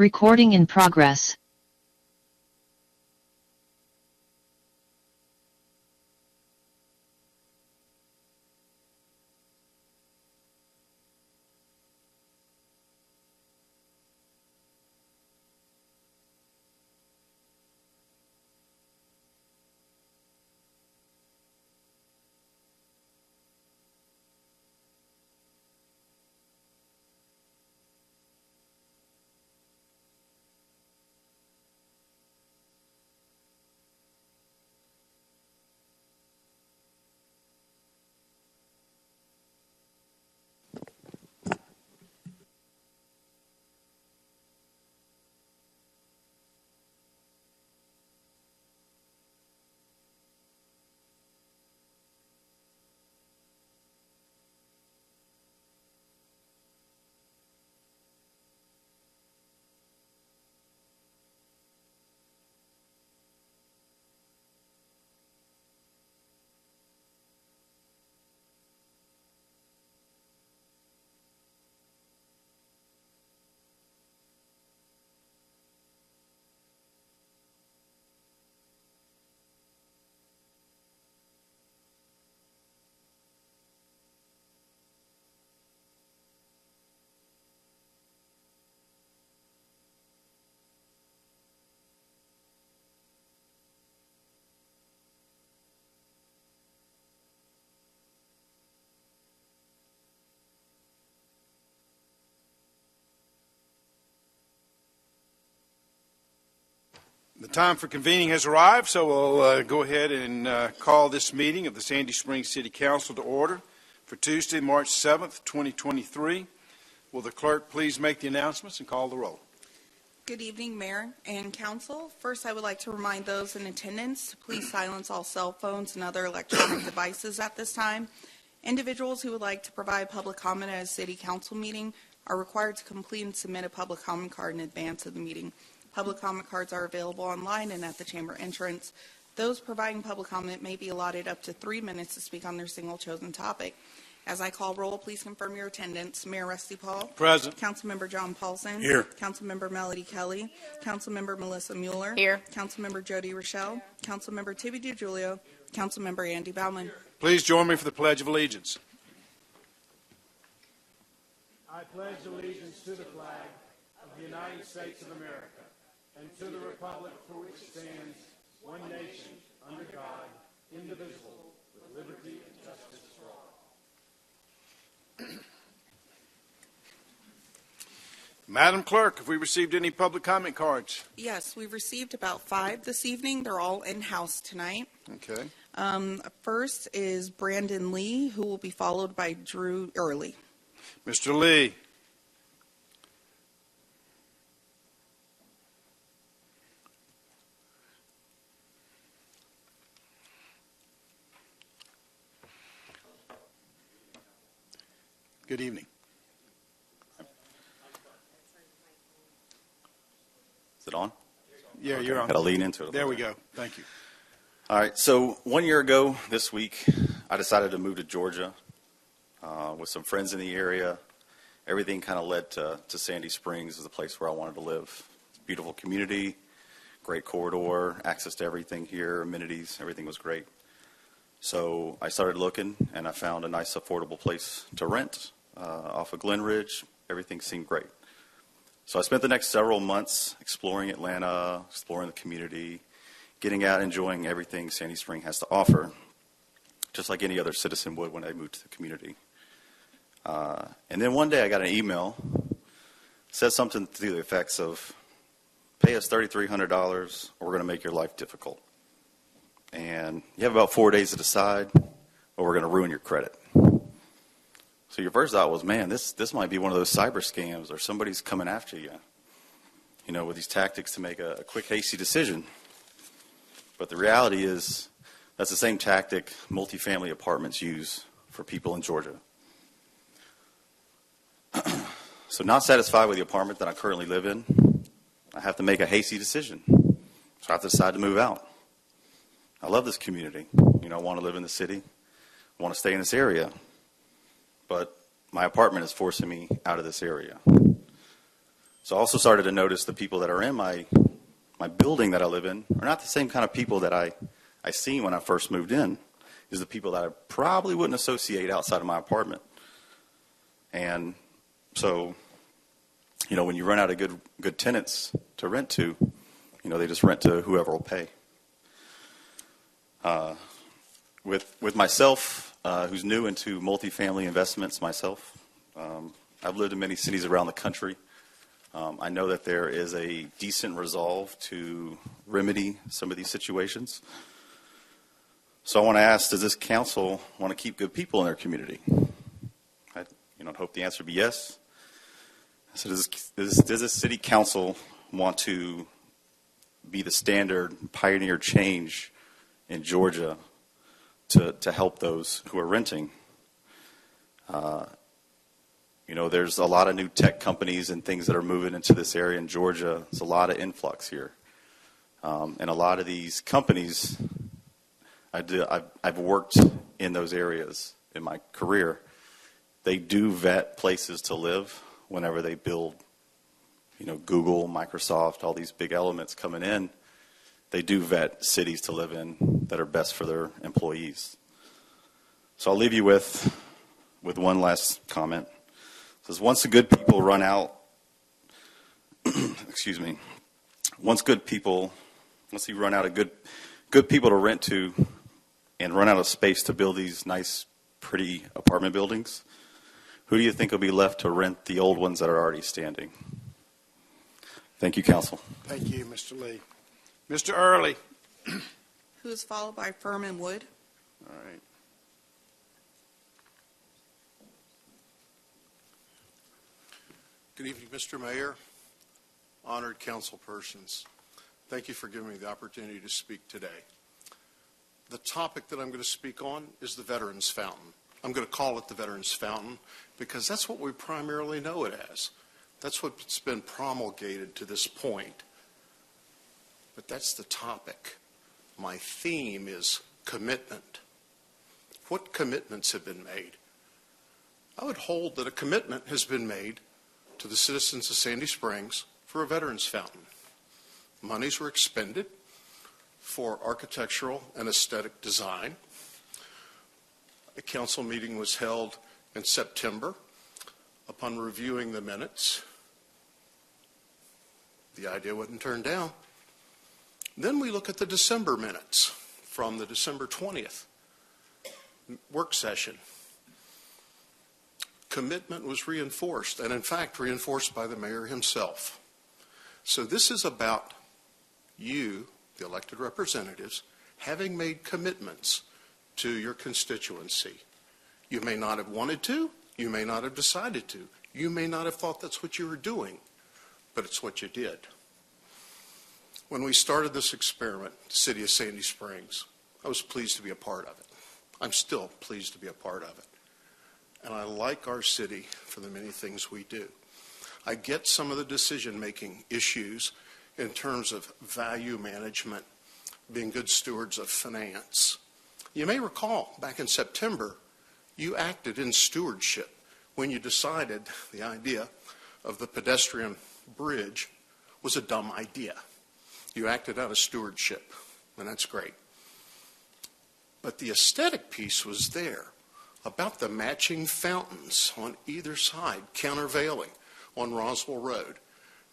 Recording in progress. The time for convening has arrived, so we'll go ahead and call this meeting of the Sandy Springs City Council to order for Tuesday, March 7th, 2023. Will the clerk please make the announcements and call the roll? Good evening, Mayor and Council. First, I would like to remind those in attendance to please silence all cell phones and other electronic devices at this time. Individuals who would like to provide public comment at a City Council meeting are required to complete and submit a public comment card in advance of the meeting. Public comment cards are available online and at the chamber entrance. Those providing public comment may be allotted up to 3 minutes to speak on their single chosen topic. As I call roll, please confirm your attendance. Mayor Rusty Paul. Present. Councilmember John Paulson. Here. Councilmember Melody Kelly. Councilmember Melissa Mueller. Here. Councilmember Jody Rochelle. Councilmember Tibby DiGiulio. Councilmember Andy Bauman. Please join me for the Pledge of Allegiance. I pledge allegiance to the flag of the United States of America and to the republic for which it stands, one nation, under God, indivisible, with liberty and justice for all. Madam Clerk, have we received any public comment cards? Yes, we've received about 5 this evening. They're all in-house tonight. Okay. First is Brandon Lee, who will be followed by Drew Early. Mr. Lee. Good evening. Is it on? Yeah, Okay. you're on. Got to lean into it. There we go. Thank you. All right. So 1 year ago this week, I decided to move to Georgia with some friends in the area. Everything kind of led to Sandy Springs as the place where I wanted to live. It's a beautiful community, great corridor, access to everything here, amenities, everything was great. So I started looking, and I found a nice, affordable place to rent off of Glen Ridge. Everything seemed great. So I spent the next several months exploring Atlanta, exploring the community, getting out, enjoying everything Sandy Springs has to offer, just like any other citizen would when they moved to the community. And then one day I got an email, said something to the effects of, pay us $3,300 or we're going to make your life difficult. And you have about 4 days to decide, or we're going to ruin your credit. So your first thought was, man, this might be one of those cyber scams, or somebody's coming after you, with these tactics to make a quick, hasty decision. But the reality is that's the same tactic multifamily apartments use for people in Georgia. So not satisfied with the apartment that I currently live in, I have to make a hasty decision. So I have to decide to move out. I love this community. I want to live in the city. I want to stay in this area. But my apartment is forcing me out of this area. So I also started to notice the people that are in my building that I live in are not the same kind of people that I seen when I first moved in. Is the people that I probably wouldn't associate outside of my apartment. And so, when you run out of good tenants to rent to, they just rent to whoever will pay. With myself, who's new into multifamily investments myself, I've lived in many cities around the country. I know that there is a decent resolve to remedy some of these situations. So I want to ask, does this council want to keep good people in their community? I hope the answer would be yes. So does this city council want to be the standard, pioneer change in Georgia to help those who are renting? There's a lot of new tech companies and things that are moving into this area in Georgia. There's a lot of influx here. And a lot of these companies, I've worked in those areas in my career. They do vet places to live whenever they build, Google, Microsoft, all these big elements coming in. They do vet cities to live in that are best for their employees. So I'll leave you with one last comment. It says, once the good people run out, once you run out of good people to rent to and run out of space to build these nice, pretty apartment buildings, who do you think will be left to rent the old ones that are already standing? Thank you, Council. Thank you, Mr. Lee. Mr. Early. Who is followed by Furman Wood. All right. Good evening, Mr. Mayor, honored council persons. Thank you for giving me the opportunity to speak today. The topic that I'm going to speak on is the Veterans Fountain. I'm going to call it the Veterans Fountain because that's what we primarily know it as. That's what's been promulgated to this point. But that's the topic. My theme is commitment. What commitments have been made? I would hold that a commitment has been made to the citizens of Sandy Springs for a Veterans Fountain. Monies were expended for architectural and aesthetic design. A council meeting was held in September. Upon reviewing the minutes, the idea wasn't turned down. Then we look at the December minutes from the December 20th work session. Commitment was reinforced, and in fact reinforced by the mayor himself. So this is about you, the elected representatives, having made commitments to your constituency. You may not have wanted to, you may not have decided to, you may not have thought that's what you were doing, but it's what you did. When we started this experiment, the city of Sandy Springs, I was pleased to be a part of it. I'm still pleased to be a part of it. And I like our city for the many things we do. I get some of the decision-making issues in terms of value management, being good stewards of finance. You may recall back in September, you acted in stewardship when you decided the idea of the pedestrian bridge was a dumb idea. You acted out of stewardship, and that's great. But the aesthetic piece was there about the matching fountains on either side, countervailing on Roswell Road.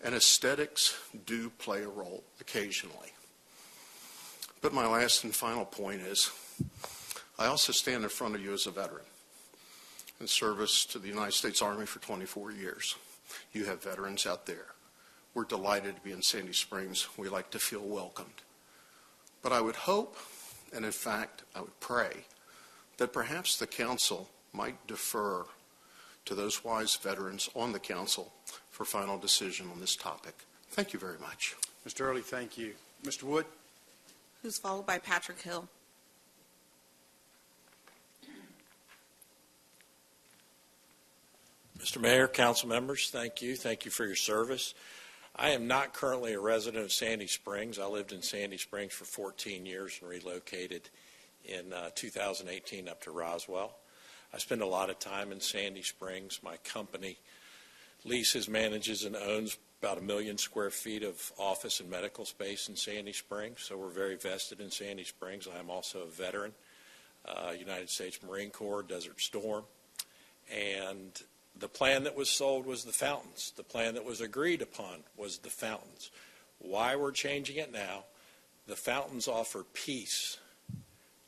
And aesthetics do play a role occasionally. But my last and final point is, I also stand in front of you as a veteran in service to the United States Army for 24 years. You have veterans out there. We're delighted to be in Sandy Springs. We like to feel welcomed. But I would hope, and in fact, I would pray, that perhaps the council might defer to those wise veterans on the council for final decision on this topic. Thank you very much. Mr. Early, thank you. Mr. Wood? Who's followed by Patrick Hill. Mr. Mayor, council members, thank you. Thank you for your service. I am not currently a resident of Sandy Springs. I lived in Sandy Springs for 14 years and relocated in 2018 up to Roswell. I spend a lot of time in Sandy Springs. My company leases, manages, and owns about 1 million square feet of office and medical space in Sandy Springs, so we're very vested in Sandy Springs. I am also a veteran, United States Marine Corps, Desert Storm, and the plan that was sold was the fountains. The plan that was agreed upon was the fountains. Why we're changing it now, the fountains offer peace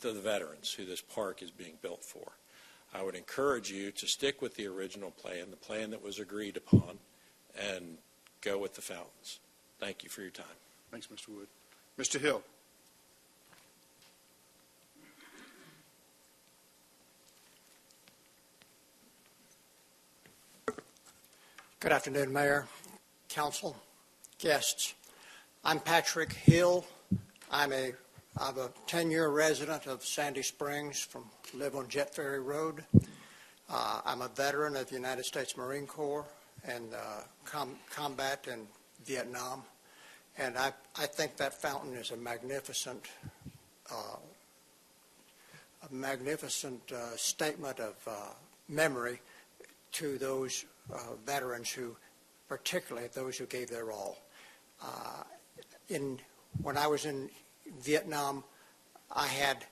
to the veterans who this park is being built for. I would encourage you to stick with the original plan, the plan that was agreed upon, and go with the fountains. Thank you for your time. Thanks, Mr. Wood. Mr. Hill. Good afternoon, Mayor, Council, guests. I'm Patrick Hill. I'm a 10-year resident of Sandy Springs, live on Jet Ferry Road. I'm a veteran of the United States Marine Corps and combat in Vietnam. And I think that fountain is a magnificent statement of memory to those veterans who, particularly those who gave their all. When I was in Vietnam, I had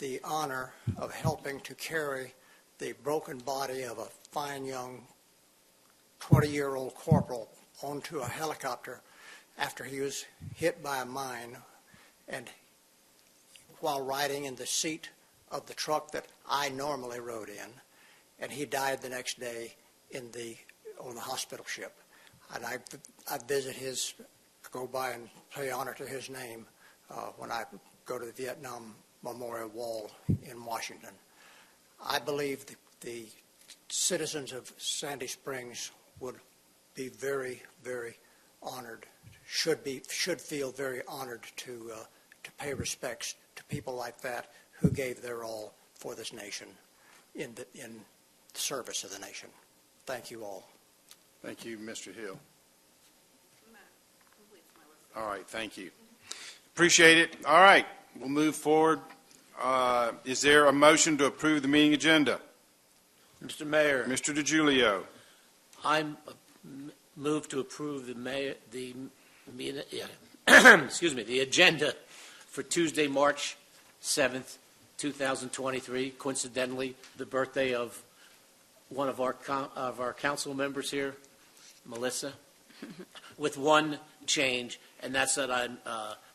the honor of helping to carry the broken body of a fine young 20-year-old corporal onto a helicopter after he was hit by a mine, and while riding in the seat of the truck that I normally rode in, and he died the next day on the hospital ship. And I visit go by and pay honor to his name when I go to the Vietnam Memorial Wall in Washington. I believe the citizens of Sandy Springs would be very, very honored, should feel very honored to pay respects to people like that who gave their all for this nation in service of the nation. Thank you all. Thank you, Mr. Hill. All right, thank you. Appreciate it. All right, we'll move forward. Is there a motion to approve the meeting agenda? Mr. Mayor, Mr. DiGiulio. I move to approve the agenda for Tuesday, March 7th, 2023. Coincidentally, the birthday of one of our council members here, Melissa, with one change, and that's that I'd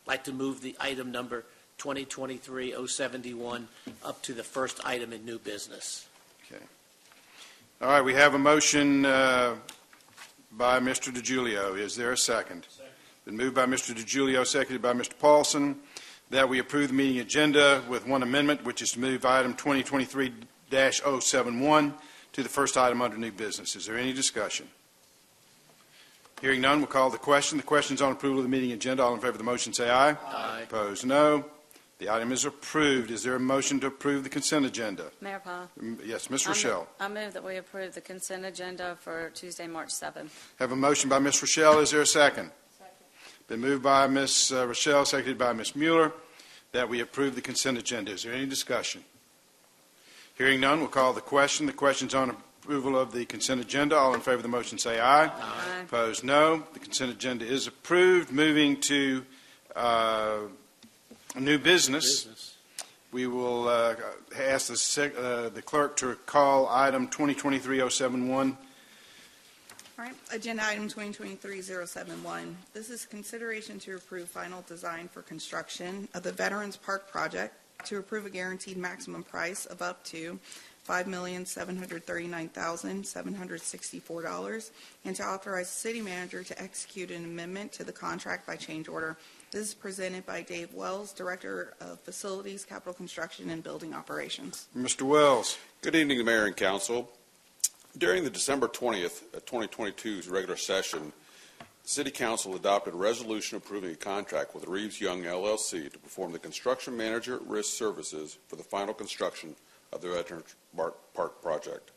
like to move the item number 2023-071 up to the first item in new business. Okay. All right, we have a motion by Mr. DiGiulio. Is there a second? Second. Been moved by Mr. DiGiulio, seconded by Mr. Paulson, that we approve the meeting agenda with one amendment, which is to move item 2023-071 to the first item under new business. Is there any discussion? Hearing none, we'll call the question. The question is on approval of the meeting agenda. All in favor of the motion say aye. Aye. Opposed, no. The item is approved. Is there a motion to approve the consent agenda? Mayor Paul. Yes, Ms. Rochelle. I move that we approve the consent agenda for Tuesday, March 7th. Have a motion by Ms. Rochelle. Is there a second? Second. Been moved by Ms. Rochelle, seconded by Ms. Mueller, that we approve the consent agenda. Is there any discussion? Hearing none, we'll call the question. The question's on approval of the consent agenda. All in favor of the motion say aye. Aye. Opposed, no. The consent agenda is approved. Moving to new business. We will ask the clerk to call item 2023-071. All right, agenda item 2023-071. This is consideration to approve final design for construction of the Veterans Park project, to approve a guaranteed maximum price of up to $5,739,764, and to authorize the city manager to execute an amendment to the contract by change order. This is presented by Dave Wells, Director of Facilities, Capital Construction, and Building Operations. Mr. Wells. Good evening, the Mayor and Council. During the December 20th, 2022's regular session, the City Council adopted a resolution approving a contract with Reeves Young LLC to perform the construction manager at risk services for the final construction of the Veterans Park project.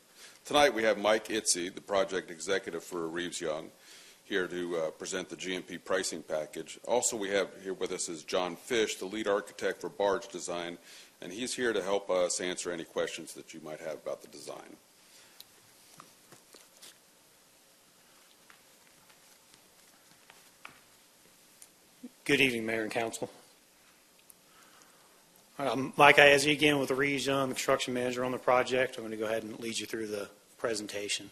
Tonight we have Mike Itzy, the project executive for Reeves Young, here to present the GMP pricing package. Also we have here with us is John Fish, the lead architect for barge design, and he's here to help us answer any questions that you might have about the design. Good evening, Mayor and Council. I'm Mike Iazzi again with the Reeves Young, the construction manager on the project. I'm going to go ahead and lead you through the presentation.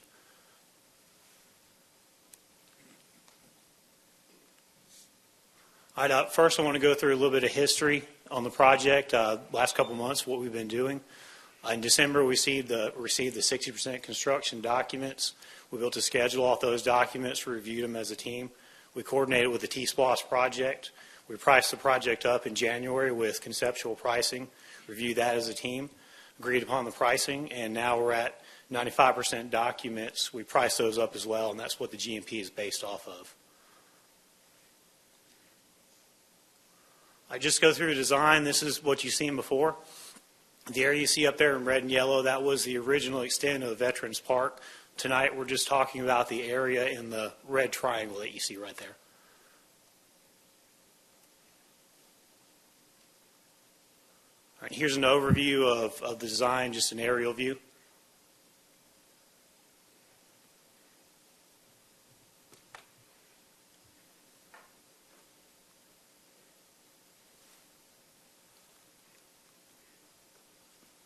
All right, first I want to go through a little bit of history on the project, last couple months, what we've been doing. In December, we received the 60% construction documents. We built a schedule off those documents, reviewed them as a team. We coordinated with the T-SPLOST project. We priced the project up in January with conceptual pricing, reviewed that as a team, agreed upon the pricing, and now we're at 95% documents. We priced those up as well, and that's what the GMP is based off of. I just go through the design. This is what you've seen before. The area you see up there in red and yellow, that was the original extent of the Veterans Park. Tonight we're just talking about the area in the red triangle that you see right there. All right, here's an overview of the design, just an aerial view.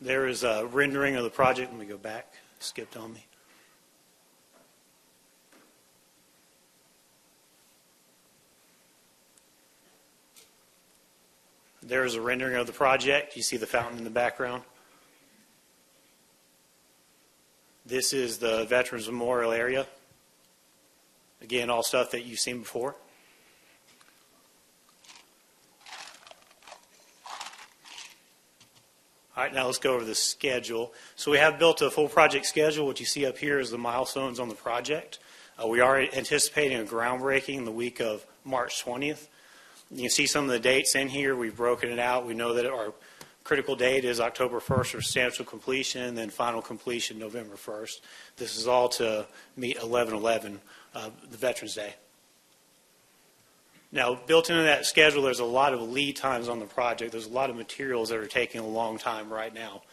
There is a rendering of the project. Let me go back. Skipped on me. There is a rendering of the project. You see the fountain in the background. This is the Veterans Memorial area. Again, all stuff that you've seen before. All right, now let's go over the schedule. So we have built a full project schedule. What you see up here is the milestones on the project. We are anticipating a groundbreaking the week of March 20th. You can see some of the dates in here. We've broken it out. We know that our critical date is October 1st for substantial completion, and then final completion November 1st. This is all to meet 11/11, the Veterans Day. Now, built into that schedule, there's a lot of lead times on the project. There's a lot of materials that are taking a long time right now.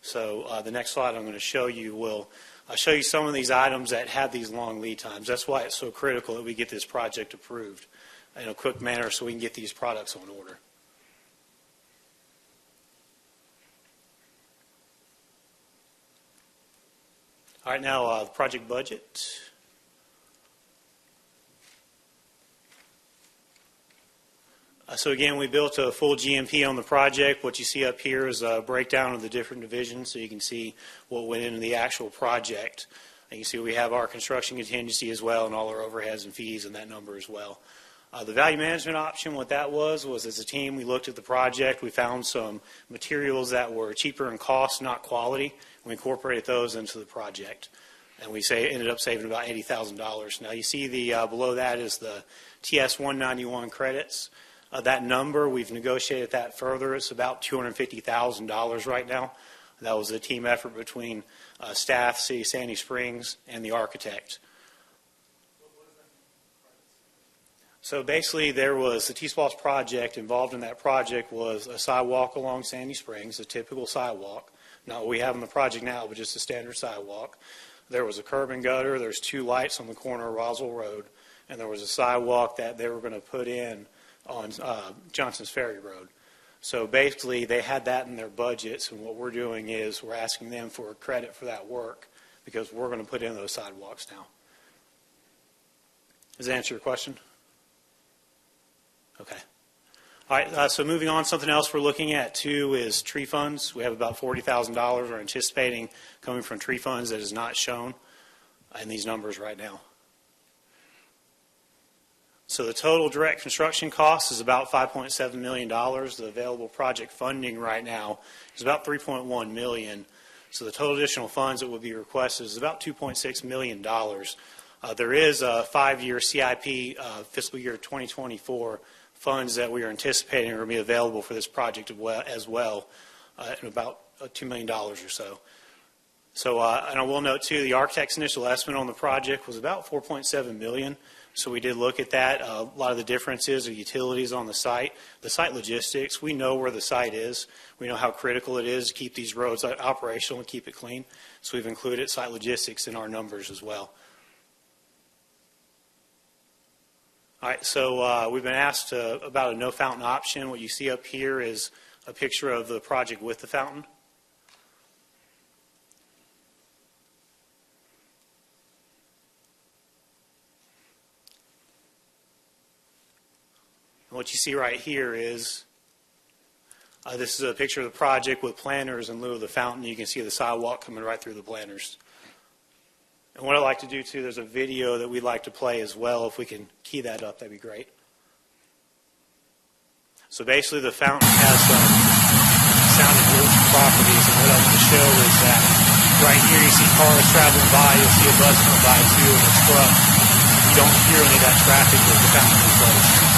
So the next slide I'm going to show you will show you some of these items that have these long lead times. That's why it's so critical that we get this project approved in a quick manner so we can get these products on order. All right, now the project budget. So again, we built a full GMP on the project. What you see up here is a breakdown of the different divisions so you can see what went into the actual project. And you see we have our construction contingency as well and all our overheads and fees in that number as well. The value management option, what that was as a team, we looked at the project. We found some materials that were cheaper in cost, not quality. We incorporated those into the project. And we ended up saving about $80,000. Now you see below that is the TS 191 credits. That number, we've negotiated that further. It's about $250,000 right now. That was a team effort between staff, City of Sandy Springs, and the architect. So basically, there was the T-SPLOST project. Involved in that project was a sidewalk along Sandy Springs, a typical sidewalk. Not what we have in the project now, but just a standard sidewalk. There was a curb and gutter. There's 2 lights on the corner of Roswell Road. And there was a sidewalk that they were going to put in on Johnson's Ferry Road. So basically, they had that in their budgets, and what we're doing is we're asking them for credit for that work because we're going to put in those sidewalks now. Does that answer your question? Okay. All right, so moving on, something else we're looking at, too, is tree funds. We have about $40,000 we're anticipating coming from tree funds that is not shown in these numbers right now. So the total direct construction cost is about $5.7 million. The available project funding right now is about $3.1 million. So the total additional funds that will be requested is about $2.6 million. There is a 5-year CIP fiscal year 2024 funds that we are anticipating are going to be available for this project as well, in about $2 million or so. So, and I will note too, the architect's initial estimate on the project was about $4.7 million. So we did look at that. A lot of the differences are utilities on the site logistics. We know where the site is. We know how critical it is to keep these roads operational and keep it clean. So we've included site logistics in our numbers as well. All right, so we've been asked about a no fountain option. What you see up here is a picture of the project with the fountain. And what you see right here is this is a picture of the project with planters in lieu of the fountain. You can see the sidewalk coming right through the planters. And what I'd like to do, too, there's a video that we'd like to play as well. If we can key that up, that'd be great. So basically, the fountain has some sounding properties, and what I want to show is that right here you see cars traveling by, you'll see a bus come by, too, and a truck. You don't hear any of that traffic with the fountain in place.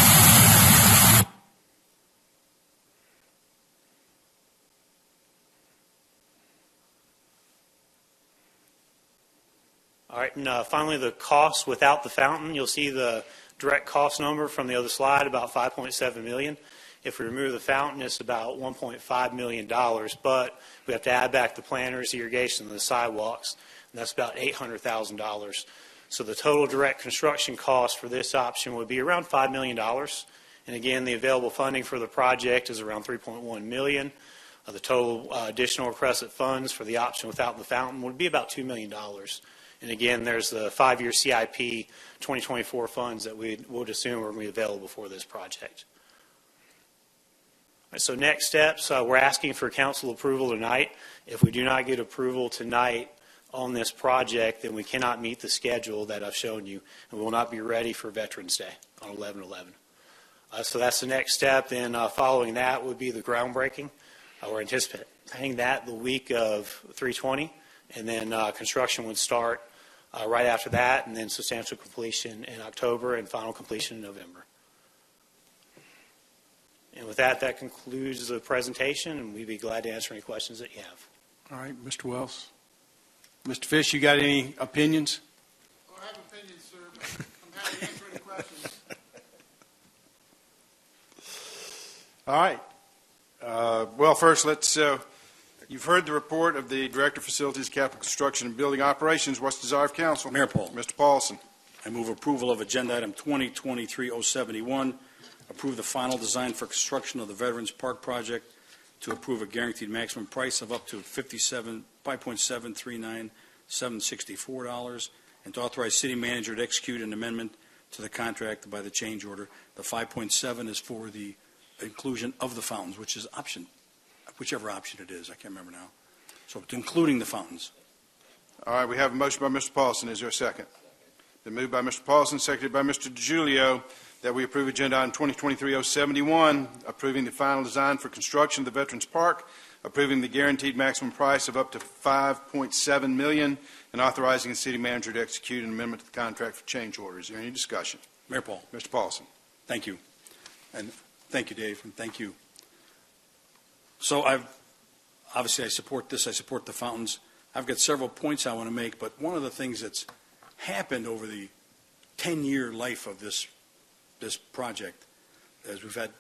All right, and finally the cost without the fountain. You'll see the direct cost number from the other slide, about $5.7 million. If we remove the fountain, it's about $1.5 million, but we have to add back the planters, the irrigation, and the sidewalks, and that's about $800,000. So the total direct construction cost for this option would be around $5 million. And again, the available funding for the project is around $3.1 million. The total additional requested funds for the option without the fountain would be about $2 million. And again, there's the 5-year CIP 2024 funds that we would assume are going to be available for this project. All right, so next steps, we're asking for council approval tonight. If we do not get approval tonight on this project, then we cannot meet the schedule that I've shown you, and we will not be ready for Veterans Day on 11/11. So that's the next step. Then following that would be the groundbreaking. We're anticipating that the week of 3/20, and then construction would start right after that, and then substantial completion in October and final completion in November. And with that, that concludes the presentation, and we'd be glad to answer any questions that you have. All right, Mr. Wells. Mr. Fish, you got any opinions? I have opinions, sir, but I'm happy to answer any questions. All right. Well, first, you've heard the report of the Director of Facilities, Capital Construction, and Building Operations. What's the desire of council? Mayor Paul. Mr. Paulson. I move approval of Agenda Item 2023-071, approve the final design for construction of the Veterans Park Project, to approve a guaranteed maximum price of up to $5.739764, and to authorize city manager to execute an amendment to the contract by the change order. The 5.7 is for the inclusion of the fountains, which is option, whichever option it is. I can't remember now. So including the fountains. All right, we have a motion by Mr. Paulson. Is there a second? Been moved by Mr. Paulson, seconded by Mr. DiGiulio, that we approve Agenda Item 2023-071, approving the final design for construction of the Veterans Park, approving the guaranteed maximum price of up to $5.7 million, and authorizing the city manager to execute an amendment to the contract for change orders. Is there any discussion? Mayor Paul. Mr. Paulson. Thank you. And thank you, Dave, and thank you. So obviously I support this. I support the fountains. I've got several points I want to make, but one of the things that's happened over the 10-year life of this project is we've had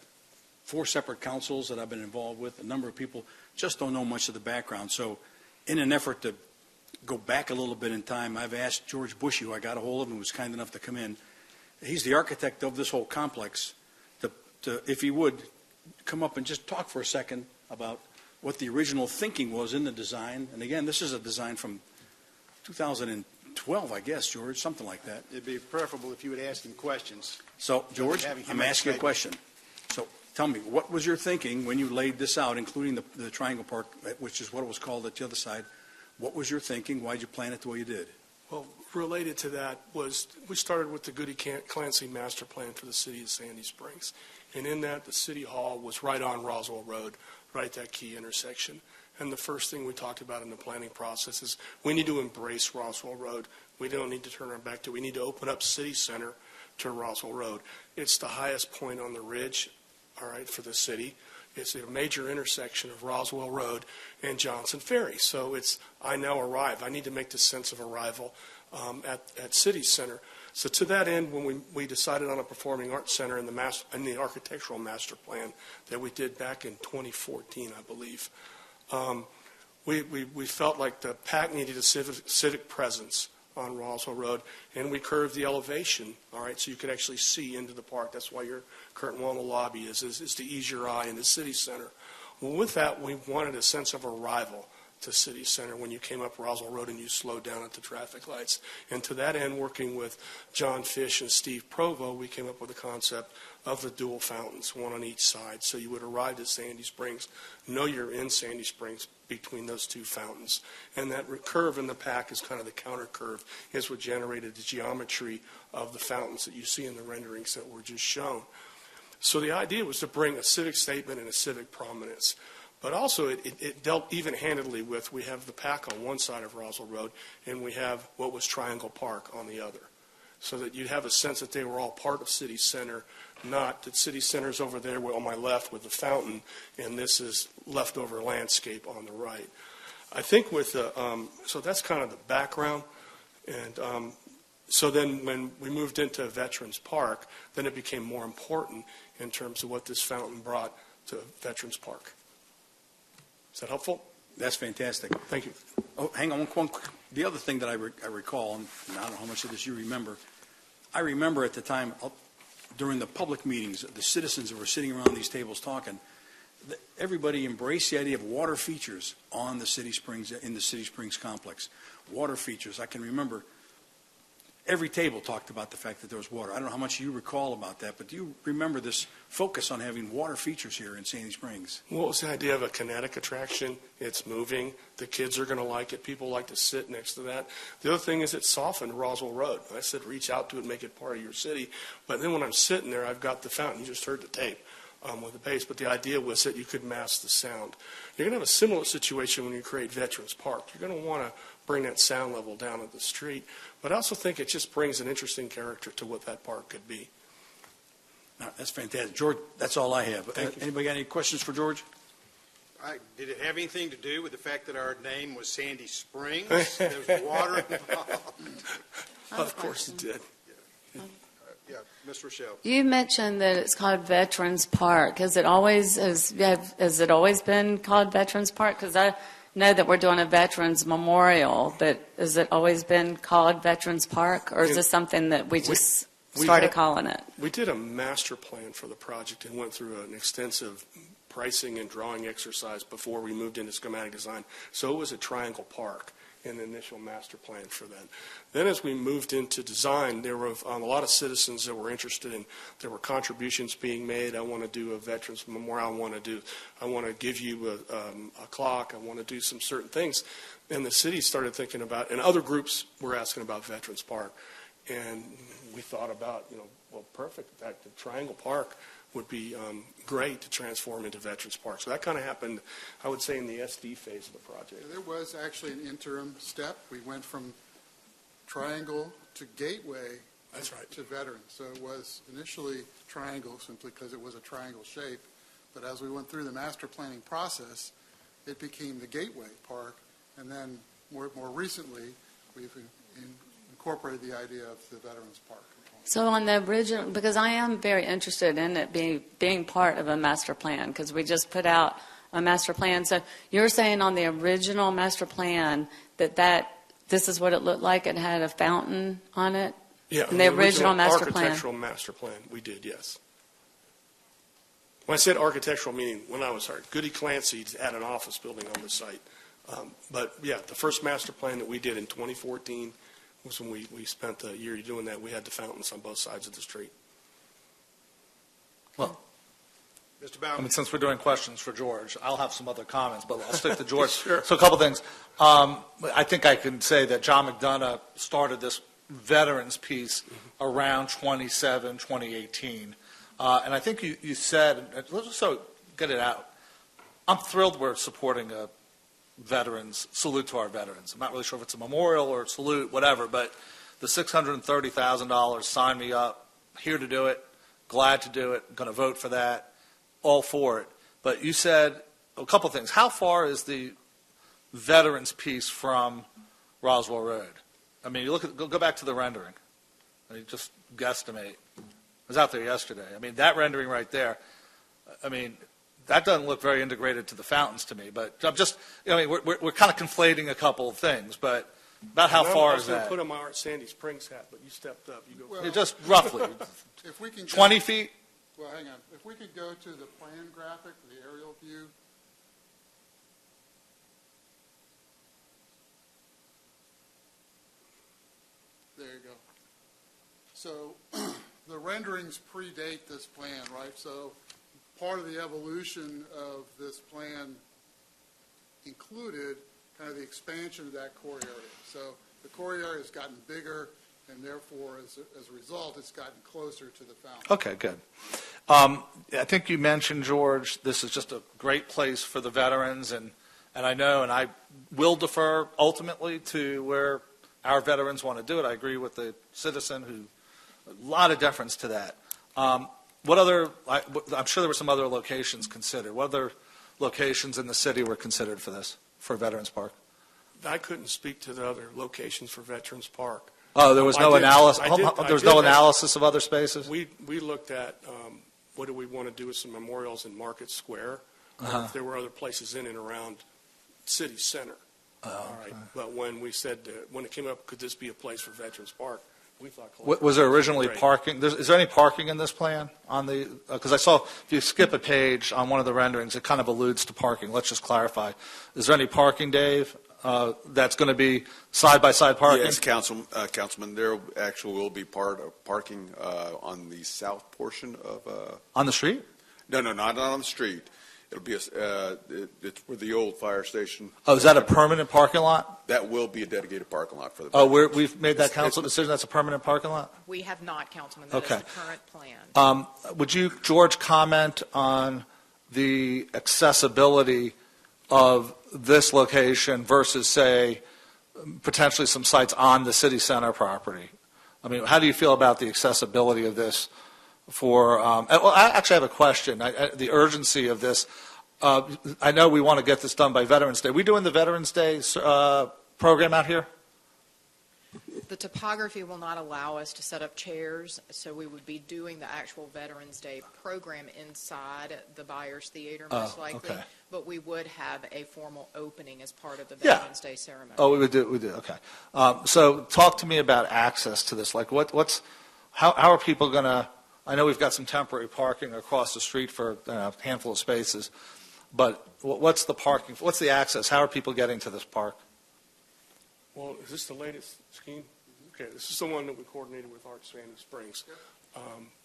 4 separate councils that I've been involved with. A number of people just don't know much of the background. So in an effort to go back a little bit in time, I've asked George Bushy, who I got a hold of and was kind enough to come in. He's the architect of this whole complex, to if he would, come up and just talk for a second about what the original thinking was in the design. And again, this is a design from 2012, I guess, George, something like that. It'd be preferable if you would ask him questions. So, George, I'm asking a question. So tell me, what was your thinking when you laid this out, including the Triangle Park, which is what it was called at the other side? What was your thinking? Why did you plan it the way you did? Well, related to that was we started with the Goody Clancy master plan for the city of Sandy Springs. And in that, the city hall was right on Roswell Road, right at that key intersection. And the first thing we talked about in the planning process is we need to embrace Roswell Road. We don't need to turn our back to it. We need to open up City Center to Roswell Road. It's the highest point on the ridge, all right, for the city. It's a major intersection of Roswell Road and Johnson Ferry. So I now arrive. I need to make the sense of arrival at City Center. So to that end, when we decided on a performing arts center in the architectural master plan that we did back in 2014, I believe, we felt like the PAC needed a civic presence on Roswell Road, and we curved the elevation, all right, so you could actually see into the park. That's why your curtain wall in the lobby is to ease your eye in the city center. Well, with that, we wanted a sense of arrival to City Center when you came up Roswell Road and you slowed down at the traffic lights. And to that end, working with John Fish and Steve Provo, we came up with the concept of the dual fountains, one on each side. So you would arrive at Sandy Springs, know you're in Sandy Springs between those two fountains. And that curve in the pack is kind of the counter curve, is what generated the geometry of the fountains that you see in the renderings that were just shown. So the idea was to bring a civic statement and a civic prominence. But also it dealt even-handedly with, we have the pack on one side of Roswell Road, and we have what was Triangle Park on the other. So that you'd have a sense that they were all part of City Center, not that City Center's over there on my left with the fountain, and this is leftover landscape on the right. I think with the, so that's kind of the background. And so then when we moved into Veterans Park, then it became more important in terms of what this fountain brought to Veterans Park. Is that helpful? That's fantastic. Thank you. Oh, hang on. The other thing that I recall, and I don't know how much of this you remember, I remember at the time during the public meetings, the citizens that were sitting around these tables talking, everybody embraced the idea of water features on the City Springs, in the City Springs complex. Water features. I can remember every table talked about the fact that there was water. I don't know how much you recall about that, but do you remember this focus on having water features here in Sandy Springs? What was the idea of a kinetic attraction? It's moving. The kids are going to like it. People like to sit next to that. The other thing is it softened Roswell Road. I said reach out to it, make it part of your city. But then when I'm sitting there, I've got the fountain. You just heard the tape with the bass. But the idea was that you could mask the sound. You're going to have a similar situation when you create Veterans Park. You're going to want to bring that sound level down at the street. But I also think it just brings an interesting character to what that park could be. That's fantastic. George, that's all I have. Thank you. Anybody got any questions for George? Did it have anything to do with the fact that our name was Sandy Springs? There was water involved? Of course it did. Yeah, Ms. Rochelle. You mentioned that it's called Veterans Park. Has it always been called Veterans Park? Because I know that we're doing a Veterans Memorial, but has it always been called Veterans Park, or is this something that we just started calling it? We did a master plan for the project and went through an extensive pricing and drawing exercise before we moved into schematic design. So it was a Triangle Park in the initial master plan for that. Then as we moved into design, there were a lot of citizens that were interested in, there were contributions being made. I want to do a Veterans Memorial. I want to give you a clock. I want to do some certain things. And the city started thinking about, and other groups were asking about Veterans Park. And we thought about, well, perfect. In fact, the Triangle Park would be great to transform into Veterans Park. So that kind of happened, I would say, in the SD phase of the project. There was actually an interim step. We went from Triangle to Gateway. That's right. To Veterans. So it was initially Triangle simply because it was a triangle shape. But as we went through the master planning process, it became the Gateway Park. And then more recently, we've incorporated the idea of the Veterans Park. So on the original, because I am very interested in it being part of a master plan, because we just put out a master plan. So you're saying on the original master plan that this is what it looked like? It had a fountain on it? Yeah, in the original master plan. Architectural master plan, we did, yes. When I said architectural, meaning when I was hired, Goody Clancy had an office building on the site. But yeah, the first master plan that we did in 2014 was when we spent a year doing that. We had the fountains on both sides of the street. Well, Mr. Baumann. since we're doing questions for George, I'll have some other comments, but I'll stick to George. Sure. So a couple things. I think I can say that John McDonough started this veterans piece around 2018. And I think you said, let's just get it out. I'm thrilled we're supporting a veterans, salute to our veterans. I'm not really sure if it's a memorial or a salute, whatever, but the $630,000, sign me up, here to do it, glad to do it, going to vote for that, all for it. But you said a couple things. How far is the veterans piece from Roswell Road? I mean, you go back to the rendering. I mean, just guesstimate. I was out there yesterday. I mean, that rendering right there, I mean, that doesn't look very integrated to the fountains to me, but I'm just, we're kind of conflating a couple of things, but About how And far I is was going that? to put on my Art Sandy Springs hat, but you stepped up. You go. Well, Yeah, just roughly. If we can go- 20 feet? Well, hang on. If we could go to the plan graphic, the aerial view. There you go. So the renderings predate this plan, right? So part of the evolution of this plan included kind of the expansion of that core area. So the core area has gotten bigger, and therefore, as a result, it's gotten closer to the fountain. Okay, good. I think you mentioned, George, this is just a great place for the veterans, and I know, and I will defer ultimately to where our veterans want to do it. I agree with the citizen who, a lot of deference to that. What other, I'm sure there were some other locations considered. What other locations in the city were considered for this, for Veterans Park? I couldn't speak to the other locations for Veterans Park. Oh, there was no analysis, there was no analysis of other spaces? We looked at what do we want to do with some memorials in Market Square, or if there were other places in and around City Center. All right. But when we said, when it came up, could this be a place for Veterans Park, we thought. Was there originally Great. parking? Is there any parking in this plan on the, because I saw, if you skip a page on one of the renderings, it kind of alludes to parking. Let's just clarify. Is there any parking, Dave, that's going to be side-by-side parking? Yes, Councilman, there actually will be parking on the south portion of. On the street? No, not on the street. It'll be it's where the old fire station. Oh, is that a permanent parking lot? That will be a dedicated parking lot for the. Oh, we've made that council decision, that's a permanent parking lot? We have not, Councilman. That is Okay. the current plan. Would you, George, comment on the accessibility of this location versus, say, potentially some sites on the city center property? I mean, how do you feel about the accessibility of this for, well, I actually have a question, the urgency of this. I know we want to get this done by Veterans Day. Are we doing the Veterans Day program out here? The topography will not allow us to set up chairs, so we would be doing the actual Veterans Day program inside the Byers Theater, most likely. okay. But we would have a formal opening as part of the Yeah. Veterans Day ceremony. Oh, we do, okay. So talk to me about access to this. Like, how are people going to, I know we've got some temporary parking across the street for a handful of spaces, but what's the parking, what's the access? How are people getting to this park? Well, is this the latest scheme? Okay, this is the one that we coordinated with Art Sandy Springs.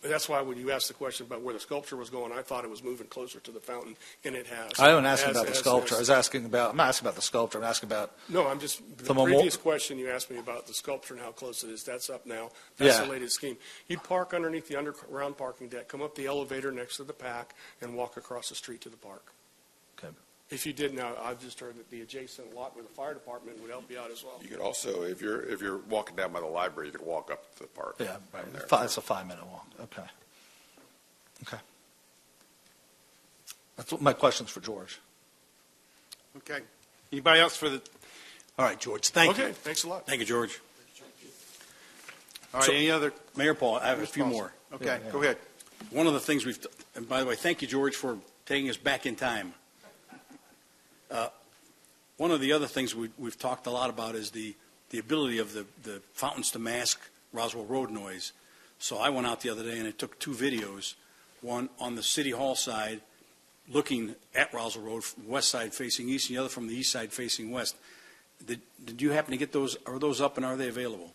That's why when you asked the question about where the sculpture was going, I thought it was moving closer to the fountain, and it has. I don't ask about the sculpture. I'm not asking about the sculpture. I'm asking about. No, I'm just, the previous question you asked me about the sculpture and how close it is, that's up now. That's the latest scheme. You'd park underneath the underground parking deck, come up the elevator next to the PAC, and walk across the street to the park. Okay. If you did now, I've just heard that the adjacent lot with the fire department would help you out as well. You could also, if you're walking down by the library, you could walk up to the park. Yeah, right. from there. It's a 5-minute walk. Okay. Okay. That's what my question's for George. Okay. Anybody else for the, all right, George, thank you. Okay, thanks a lot. Thank you, George. All right, any other? Mayor Paul, I have a few more. Okay, go ahead. One of the things and by the way, thank you, George, for taking us back in time. One of the other things we've talked a lot about is the ability of the fountains to mask Roswell Road noise. So I went out the other day and I took 2 videos, one on the City Hall side looking at Roswell Road, west side facing east, and the other from the east side facing west. Did you happen to get those? Are those up and are they available?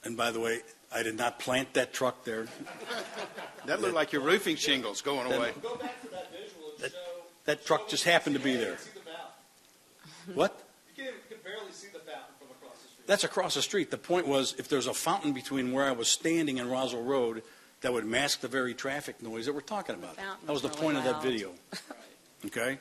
And by the way, I did not plant that truck there. That looked like your roofing shingles going away. Go back to that visual and show. That truck just happened to be there. What? You can barely see the fountain from across the street. That's across the street. The point was, if there's a fountain between where I was standing and Roswell Road, that would mask the very traffic noise that we're talking about. That was the point of that video. Okay?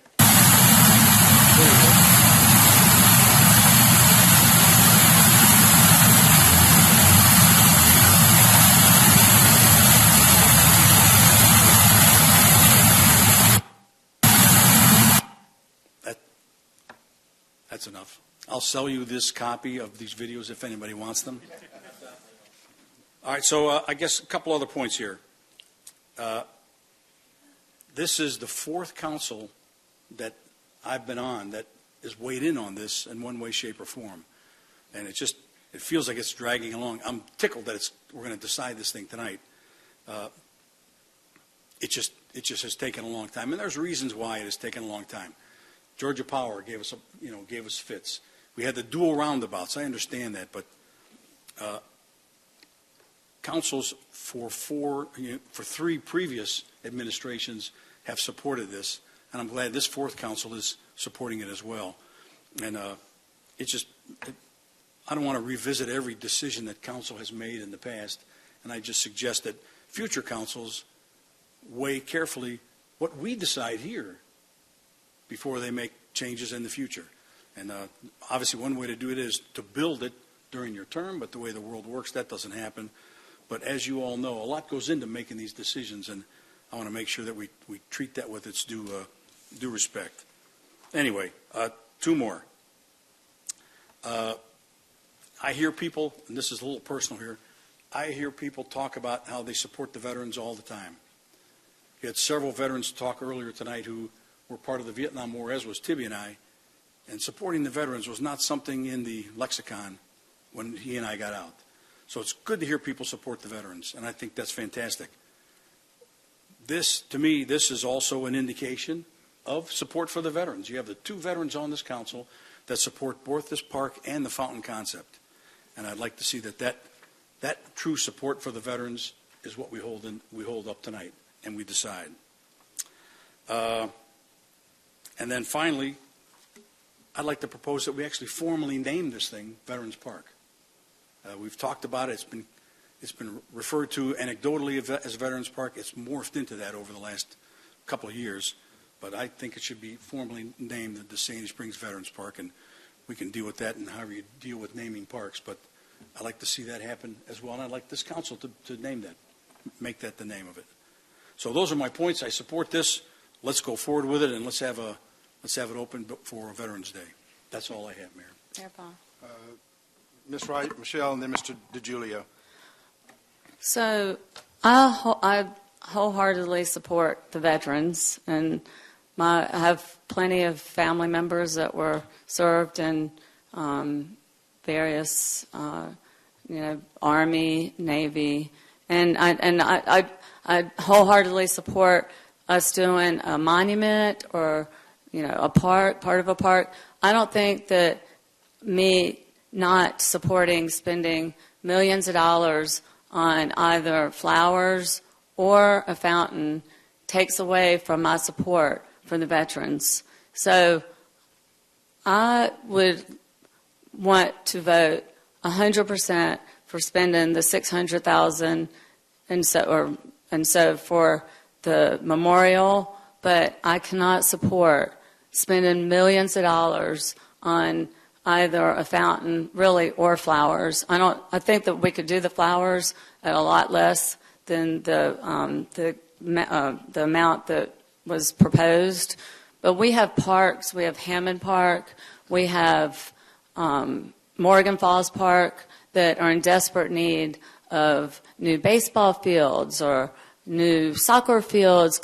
that's enough. I'll sell you this copy of these videos if anybody wants them. All right, so I guess a couple other points here. This is the fourth council that I've been on that is weighed in on this in one way, shape, or form. And it feels like it's dragging along. I'm tickled that we're going to decide this thing tonight. It just has taken a long time, and there's reasons why it has taken a long time. Georgia Power gave us fits. We had the dual roundabouts. I understand that, but councils for three previous administrations have supported this, and I'm glad this fourth council is supporting it as well. And I don't want to revisit every decision that council has made in the past, and I just suggest that future councils weigh carefully what we decide here before they make changes in the future. And obviously one way to do it is to build it during your term, but the way the world works, that doesn't happen. But as you all know, a lot goes into making these decisions, and I want to make sure that we treat that with its due respect. Anyway, two more. I hear people, and this is a little personal here, I hear people talk about how they support the veterans all the time. We had several veterans talk earlier tonight who were part of the Vietnam War, as was Tibby and I, and supporting the veterans was not something in the lexicon when he and I got out. So it's good to hear people support the veterans, and I think that's fantastic. To me, this is also an indication of support for the veterans. You have the two veterans on this council that support both this park and the fountain concept. And I'd like to see that true support for the veterans is what we hold up tonight, and we decide. And then finally, I'd like to propose that we actually formally name this thing Veterans Park. We've talked about it. It's been referred to anecdotally as Veterans Park. It's morphed into that over the last couple of years. But I think it should be formally named the Sandy Springs Veterans Park, and we can deal with that and however you deal with naming parks. But I'd like to see that happen as well, and I'd like this council to name that, make that the name of it. So those are my points. I support this. Let's go forward with it, and let's have it open for Veterans Day. That's all I have, Mayor. Mayor Paul. Ms. Wright, Michelle, and then Mr. DiGiulio. So I wholeheartedly support the veterans, and I have plenty of family members that were served in various, Army, Navy, and I wholeheartedly support us doing a monument or a part of a park. I don't think that me not supporting spending millions of dollars on either flowers or a fountain takes away from my support for the veterans. So I would want to vote 100% for spending the $600,000 and so for the memorial, but I cannot support spending millions of dollars on either a fountain, really, or flowers. I think that we could do the flowers at a lot less than the amount that was proposed. But we have parks. We have Hammond Park. We have Morgan Falls Park that are in desperate need of new baseball fields or new soccer fields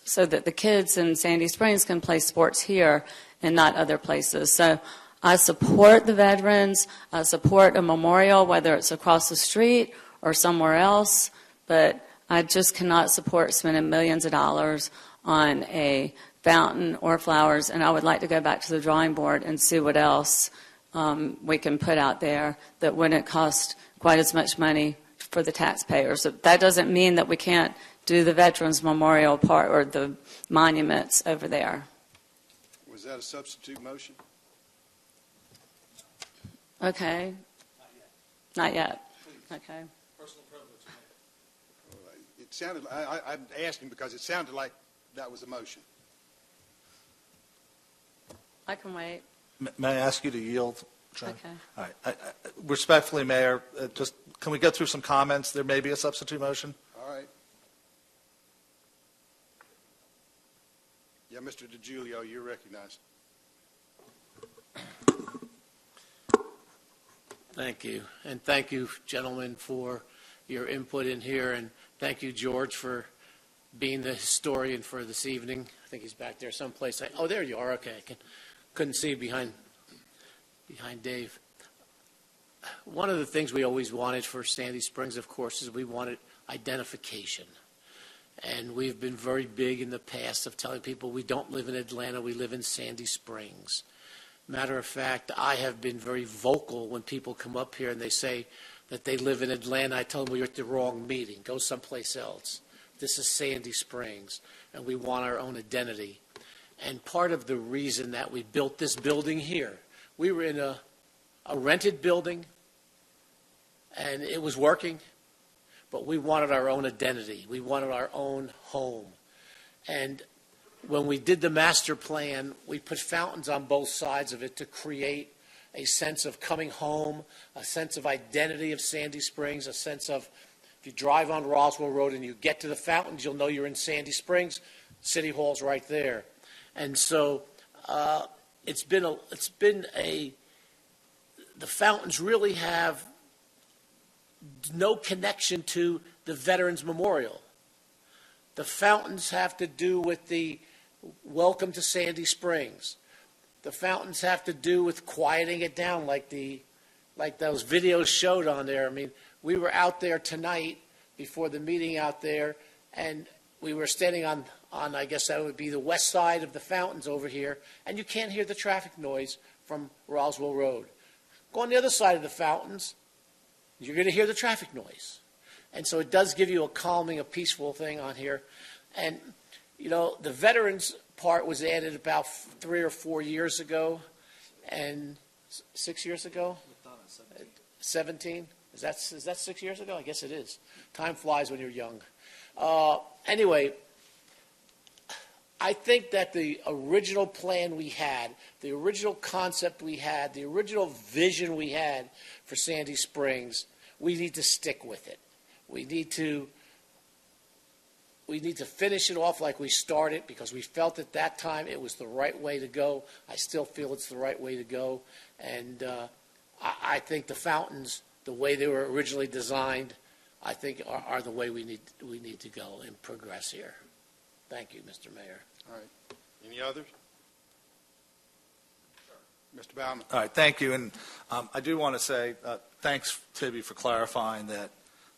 so that the kids in Sandy Springs can play sports here and not other places. So I support the veterans. I support a memorial, whether it's across the street or somewhere else, but I just cannot support spending millions of dollars on a fountain or flowers, and I would like to go back to the drawing board and see what else we can put out there that wouldn't cost quite as much money for the taxpayers. So that doesn't mean that we can't do the Veterans Memorial Park or the monuments over there. Was that a substitute motion? Okay. Not yet. Okay. Personal privilege. It sounded, I'm asking because it sounded like that was a motion. I can wait. May I ask you to yield, John? Okay. All right. Respectfully, Mayor, just can we get through some comments? There may be a substitute motion. All right. Yeah, Mr. DiGiulio, you're recognized. Thank you. And thank you, gentlemen, for your input in here. And thank you, George, for being the historian for this evening. I think he's back there someplace. Oh, there you are. Okay. Couldn't see behind Dave. One of the things we always wanted for Sandy Springs, of course, is we wanted identification. And we've been very big in the past of telling people we don't live in Atlanta, we live in Sandy Springs. Matter of fact, I have been very vocal when people come up here and they say that they live in Atlanta. I tell them we're at the wrong meeting. Go someplace else. This is Sandy Springs, and we want our own identity. And part of the reason that we built this building here, we were in a rented building, and it was working, but we wanted our own identity. We wanted our own home. And when we did the master plan, we put fountains on both sides of it to create a sense of coming home, a sense of identity of Sandy Springs, a sense of if you drive on Roswell Road and you get to the fountains, you'll know you're in Sandy Springs. City Hall's right there. And so the fountains really have no connection to the Veterans Memorial. The fountains have to do with the welcome to Sandy Springs. The fountains have to do with quieting it down like those videos showed on there. I mean, we were out there tonight before the meeting out there, and we were standing on I guess that would be the west side of the fountains over here, and you can't hear the traffic noise from Roswell Road. Go on the other side of the fountains, you're going to hear the traffic noise. And so it does give you a calming, a peaceful thing on here. And, you know, the veterans part was added about 3 or 4 years ago, and 6 years ago? 17? Is that 6 years ago? I guess it is. Time flies when you're young. Anyway, I think that the original plan we had, the original concept we had, the original vision we had for Sandy Springs, we need to stick with it. We need to finish it off like we started because we felt at that time it was the right way to go. I still feel it's the right way to go. And I think the fountains, the way they were originally designed, I think are the way we need to go and progress here. Thank you, Mr. Mayor. All right. Any others? Mr. Baumann. All right, thank you. And I do want to say thanks, Tibby, for clarifying that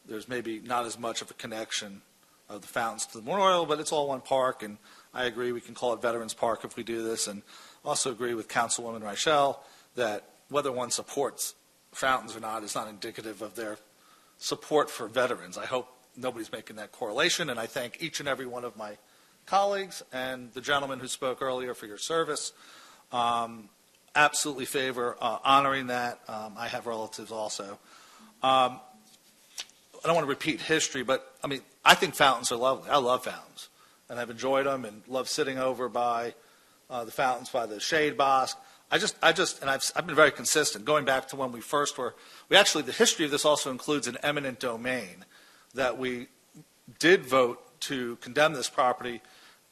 there's maybe not as much of a connection of the fountains to the memorial, but it's all one park, and I agree we can call it Veterans Park if we do this, and also agree with Councilwoman Reichel that whether one supports fountains or not is not indicative of their support for veterans. I hope nobody's making that correlation, and I thank each and every one of my colleagues and the gentleman who spoke earlier for your service. Absolutely favor honoring that. I have relatives also. I don't want to repeat history, but I mean, I think fountains are lovely. I love fountains, and I've enjoyed them and love sitting over by the fountains by the shade bosque. I've been very consistent going back to when we first were. The history of this also includes an eminent domain that we did vote to condemn this property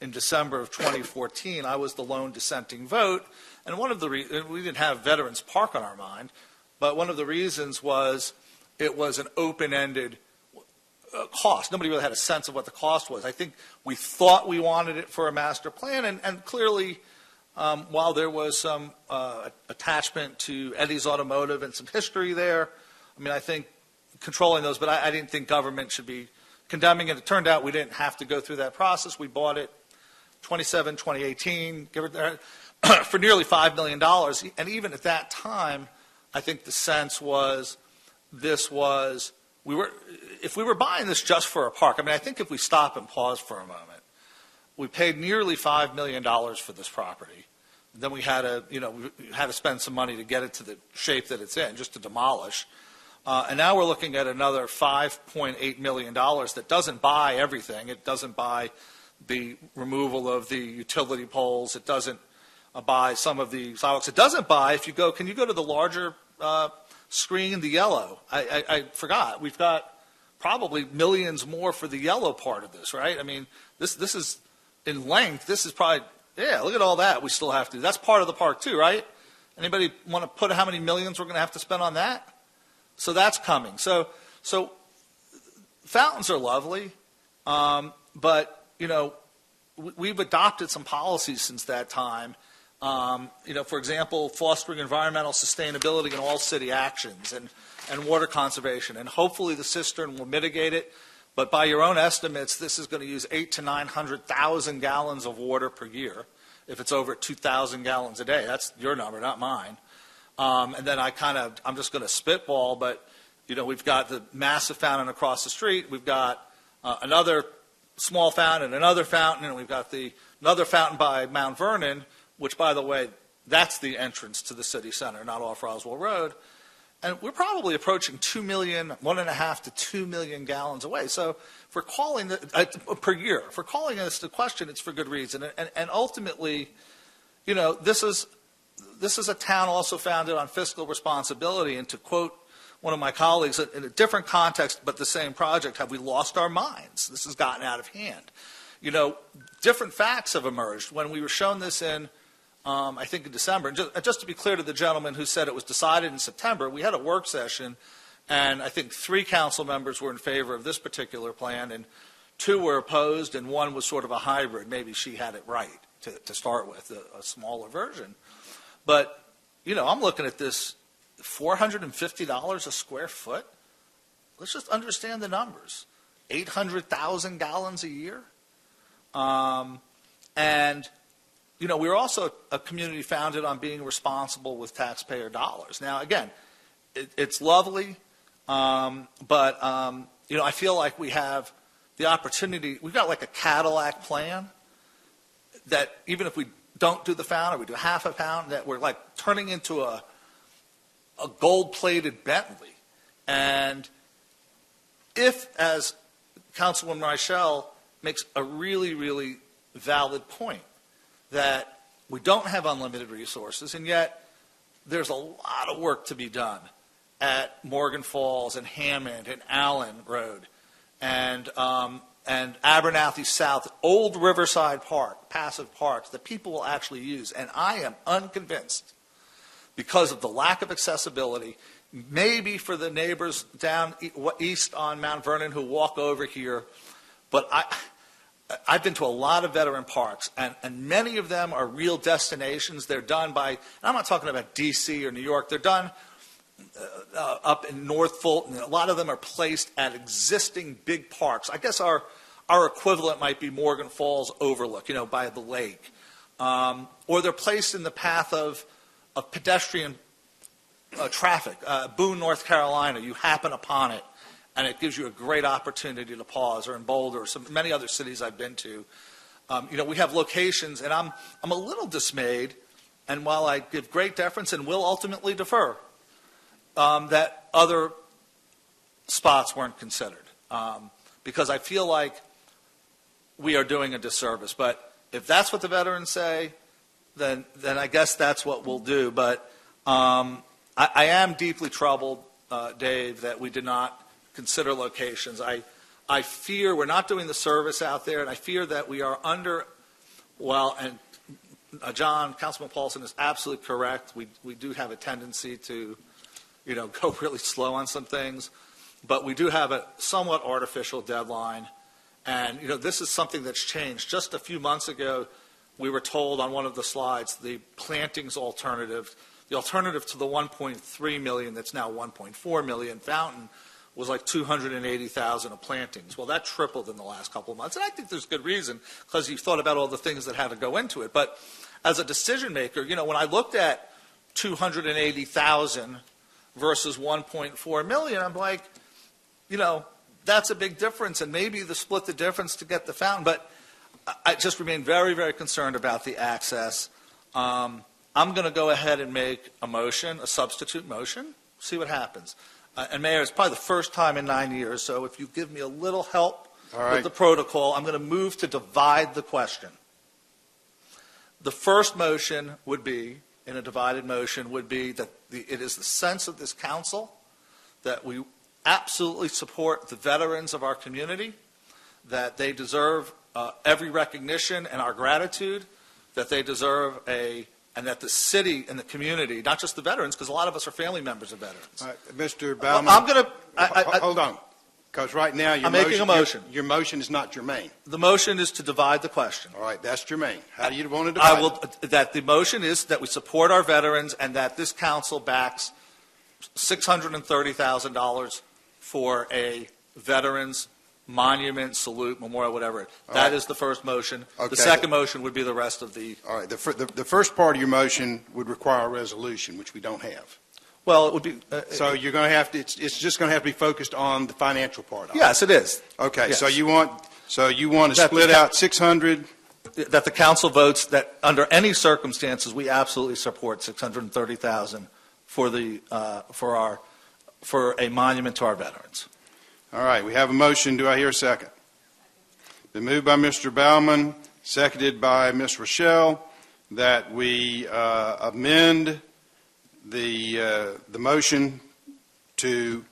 in December of 2014. I was the lone dissenting vote, and we didn't have Veterans Park on our mind, but one of the reasons was it was an open-ended cost. Nobody really had a sense of what the cost was. I think we thought we wanted it for a master plan, and clearly, while there was some attachment to Eddie's Automotive and some history there, I mean, I think controlling those, but I didn't think government should be condemning it. It turned out we didn't have to go through that process. We bought it 2018, for nearly $5 million. And even at that time, I think the sense was if we were buying this just for a park, I mean, I think if we stop and pause for a moment, we paid nearly $5 million for this property. Then we had to spend some money to get it to the shape that it's in, just to demolish. And now we're looking at another $5.8 million that doesn't buy everything. It doesn't buy the removal of the utility poles. It doesn't buy some of the sidewalks. It doesn't buy, can you go to the larger screen, the yellow? I forgot. We've got probably millions more for the yellow part of this, right? I mean, this is in length. This is probably, look at all that we still have to do. That's part of the park too, right? Anybody want to put how many millions we're going to have to spend on that? that's coming. So fountains are lovely, but, we've adopted some policies since that time. For example, fostering environmental sustainability in all city actions and water conservation. And hopefully the cistern will mitigate it. But by your own estimates, this is going to use 800,000 to 900,000 gallons of water per year. If it's over 2,000 gallons a day, that's your number, not mine. And then I'm just going to spitball, but, we've got the massive fountain across the street. We've got another small fountain, another fountain, and we've got another fountain by Mount Vernon, which, by the way, that's the entrance to the city center, not off Roswell Road. And we're probably approaching 1.5 to 2 million gallons away. So if we're calling per year, if we're calling this the question, it's for good reason. And ultimately, this is a town also founded on fiscal responsibility. And to quote one of my colleagues in a different context, but the same project, have we lost our minds? This has gotten out of hand. Different facts have emerged. When we were shown this in, I think in December, and just to be clear to the gentleman who said it was decided in September, we had a work session, and I think 3 council members were in favor of this particular plan, and 2 were opposed, and 1 was sort of a hybrid. Maybe she had it right to start with, a smaller version. But, I'm looking at this $450 a square foot. Let's just understand the numbers. 800,000 gallons a year. And, we're also a community founded on being responsible with taxpayer dollars. Now, again, it's lovely, but, I feel like we have the opportunity. We've got like a Cadillac plan that even if we don't do the fountain, or we do half a pound, that we're like turning into a gold-plated Bentley. And if, as Councilwoman Reichel makes a really, really valid point, that we don't have unlimited resources, and yet there's a lot of work to be done at Morgan Falls and Hammond and Allen Road and Abernathy South, Old Riverside Park, passive parks that people will actually use. And I am unconvinced, because of the lack of accessibility, maybe for the neighbors down east on Mount Vernon who walk over here, but I've been to a lot of veteran parks, and many of them are real destinations. They're done by, and I'm not talking about D.C. or New York, they're done up in North Fulton. A lot of them are placed at existing big parks. I guess our equivalent might be Morgan Falls Overlook, by the lake. Or they're placed in the path of pedestrian traffic. Boone, North Carolina, you happen upon it, and it gives you a great opportunity to pause, or in Boulder, or many other cities I've been to. We have locations, and I'm a little dismayed, and while I give great deference and will ultimately defer, that other spots weren't considered, because I feel like we are doing a disservice. But if that's what the veterans say, then I guess that's what we'll do. But I am deeply troubled, Dave, that we did not consider locations. I fear we're not doing the service out there, and I fear that we are and John, Councilman Paulson is absolutely correct. We do have a tendency to, go really slow on some things, but we do have a somewhat artificial deadline. And, this is something that's changed. Just a few months ago, we were told on one of the slides, the plantings alternative, the alternative to the 1.3 million that's now 1.4 million fountain, was like 280,000 of plantings. Well, that tripled in the last couple of months. And I think there's good reason, because you've thought about all the things that had to go into it. But as a decision maker, when I looked at 280,000 versus 1.4 million, I'm like, that's a big difference. And maybe split the difference to get the fountain. But I just remain very, very concerned about the access. I'm going to go ahead and make a motion, a substitute motion, see what happens. And Mayor, it's probably the first time in 9 years, so if you give me a little help with the protocol, I'm going to move to divide the question. The first motion would be, in a divided motion, would be that it is the sense of this council that we absolutely support the veterans of our community, that they deserve every recognition and our gratitude, that they deserve a and that the city and the community, not just the veterans, because a lot of us are family members of veterans. All right, Mr. Baumann. I'm going to, hold on, because right now I'm making a motion. Your motion is not germane. The motion is to divide the question. All right, that's germane. How do you want to divide it? That the motion is that we support our veterans and that this council backs $630,000 for a veterans monument, salute, memorial, whatever. That is the first motion. Okay. The second motion would be the rest of the. All right, the first part of your motion would require a resolution, which we don't have. Well, it would be. So you're going to have to. It's just going to have to be focused on the financial part of it. Yes, it is. Okay, Yes. so you want to split out 600. That the council votes that under any circumstances we absolutely support $630,000 for a monument to our veterans. All right, we have a motion. Do I hear a second? Been moved by Mr. Baumann, seconded by Ms. Rochelle, that we amend the motion to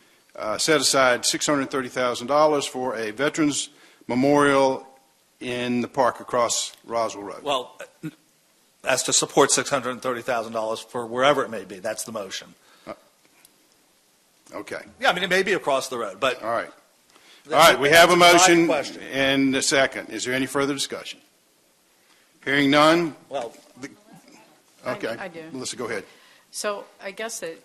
set aside $630,000 for a veterans memorial in the park across Roswell Road. Well, as to support $630,000 for wherever it may be. That's the motion. Okay. Yeah, I mean, it may be across the road, but. All right. All right, we have a motion question. and a second. Is there any further discussion? Hearing none? Well, Okay. I do. Melissa, go ahead. So I guess that,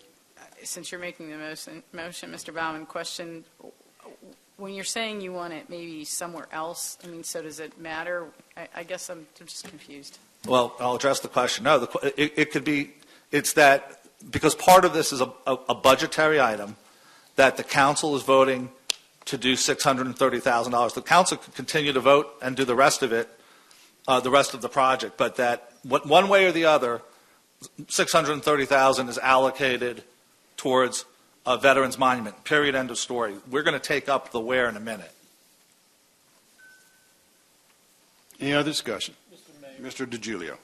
since you're making the motion, Mr. Baumann, question, when you're saying you want it maybe somewhere else, I mean, so does it matter? I guess I'm just confused. Well, I'll address the question. No, it could be, it's that, because part of this is a budgetary item, that the council is voting to do $630,000. The council could continue to vote and do the rest of it, the rest of the project, but that one way or the other, $630,000 is allocated towards a veterans monument, period, end of story. We're going to take up the where in a minute. Any other discussion? Mr. DiGiulio.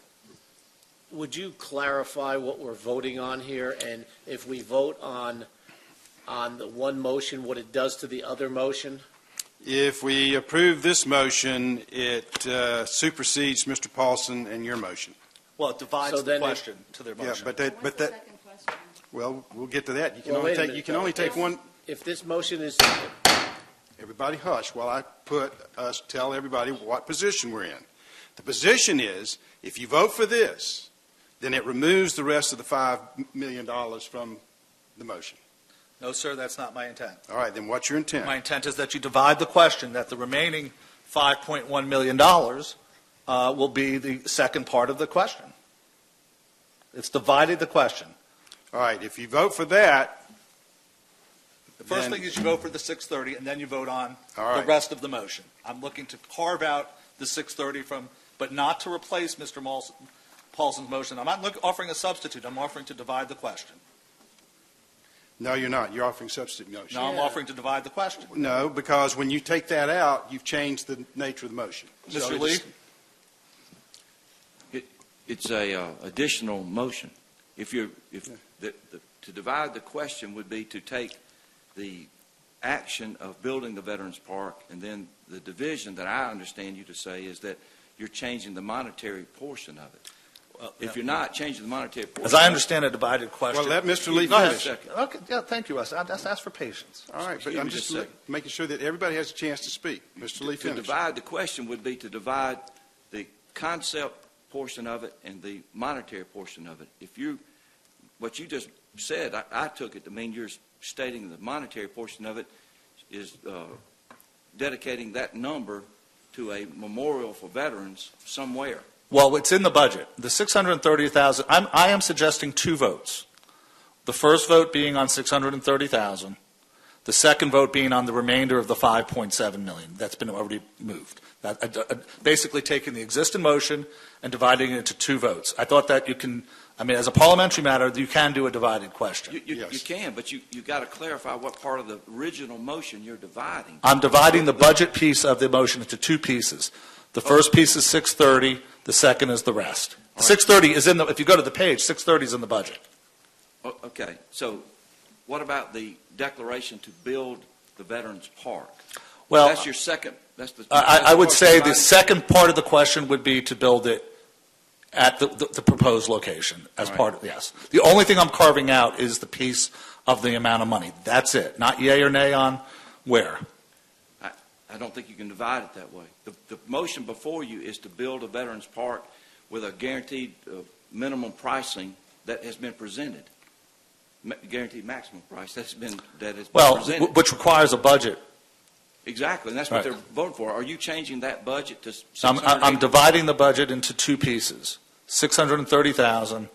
Would you clarify what we're voting on here, and if we vote on the one motion, what it does to the other motion? If we approve this motion, it supersedes Mr. Paulson and your motion. Well, it divides the question to their motion. Yeah, but that, well, we'll get to that. You can Well, only wait a take, minute, you can only take one. If this motion is, Everybody hush while I tell everybody what position we're in. The position is, if you vote for this, then it removes the rest of the $5 million from the motion. No, sir, that's not my intent. All right, then what's your intent? My intent is that you divide the question, that the remaining $5.1 million will be the second part of the question. It's divided the question. All right, if you vote for that, The first then- thing is you vote for the 630, and then you vote on All right. the rest of the motion. I'm looking to carve out the 630 from, but not to replace Mr. Paulson's motion. I'm not offering a substitute. I'm offering to divide the question. No, you're not. You're offering substitute motion. Now I'm offering to divide the question. No, because when you take that out, you've changed the nature of the motion. So Mr. it's- Lee? It's a additional motion. To divide the question would be to take the action of building the Veterans Park, and then the division that I understand you to say is that you're changing the monetary portion of it. If you're not changing the monetary portion. As I understand a divided question. Well, let Mr. Lee Go ahead. finish. Okay, yeah, thank you, Wes. I just asked for patience. All right, but Excuse I'm me just just a second. making sure that everybody has a chance to speak. Mr. Lee, To finish. divide the question would be to divide the concept portion of it and the monetary portion of it. What you just said, I took it to mean you're stating the monetary portion of it is dedicating that number to a memorial for veterans somewhere. Well, it's in the budget. The $630,000, I am suggesting two votes. The first vote being on $630,000, the second vote being on the remainder of the $5.7 million that's been already moved. Basically taking the existing motion and dividing it into two votes. I thought that you can, as a parliamentary matter, you can do a divided question. You can, but you got to clarify what part of the original motion you're dividing. I'm dividing the budget piece of the motion into two pieces. The first piece is 630, the second is the rest. 630 is if you go to the page, 630 is in the budget. Okay, so what about the declaration to build the Veterans Park? Well, That's your second, I would say the second part of the question would be to build it at the proposed location as Right. part of, yes. The only thing I'm carving out is the piece of the amount of money. That's it. Not yay or nay on where. I don't think you can divide it that way. The motion before you is to build a Veterans Park with a guaranteed minimum pricing that has been presented. Guaranteed maximum price that's been presented. Which requires a budget. Exactly, and that's what Right. they're voting for. Are you changing that budget to I'm dividing the budget into two pieces. 630,000.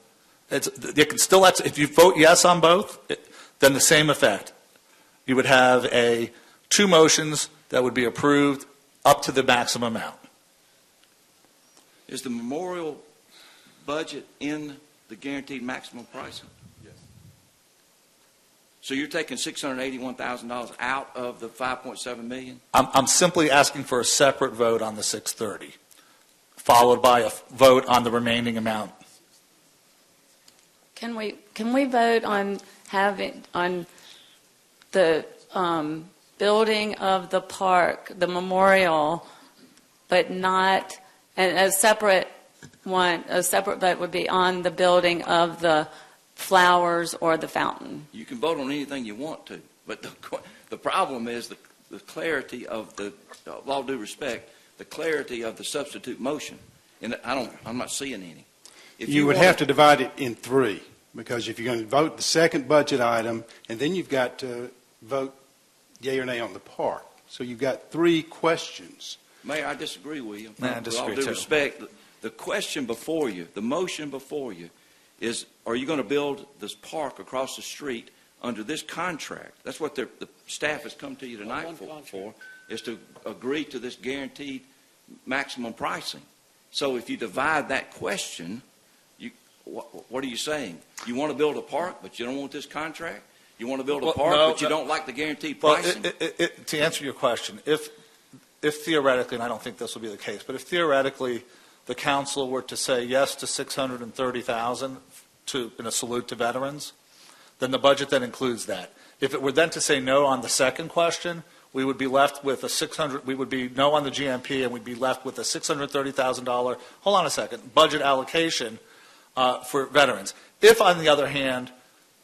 It can still, if you vote yes on both, then the same effect. You would have two motions that would be approved up to the maximum amount. Is the memorial budget in the guaranteed maximum pricing? Yes. So you're taking $681,000 out of the $5.7 million? I'm simply asking for a separate vote on the 630, followed by a vote on the remaining amount. Can we vote on the building of the park, the memorial, but not, and a separate vote would be on the building of the flowers or the fountain? You can vote on anything you want to, but the problem is the clarity of with all due respect, the clarity of the substitute motion. And I'm not seeing any. If You would wanted- have to divide it in three, because if you're going to vote the second budget item, and then you've got to vote yea or nay on the park. So you've got three questions. Mayor, I disagree with you. I disagree With all due too. respect, the question before you, the motion before you is, are you going to build this park across the street under this contract? That's what the staff has come to you tonight for, is to agree to this guaranteed maximum pricing. So if you divide that question, what are you saying? You want to build a park, but you don't want this contract? You want to build a park, but you don't like the guaranteed pricing? To answer your question, if theoretically, and I don't think this will be the case, but if theoretically the council were to say yes to 630,000 in a salute to veterans, then the budget then includes that. If it were then to say no on the second question, we would be left with we would be no on the GMP, and we'd be left with a $630,000, hold on a second, budget allocation for veterans. If, on the other hand,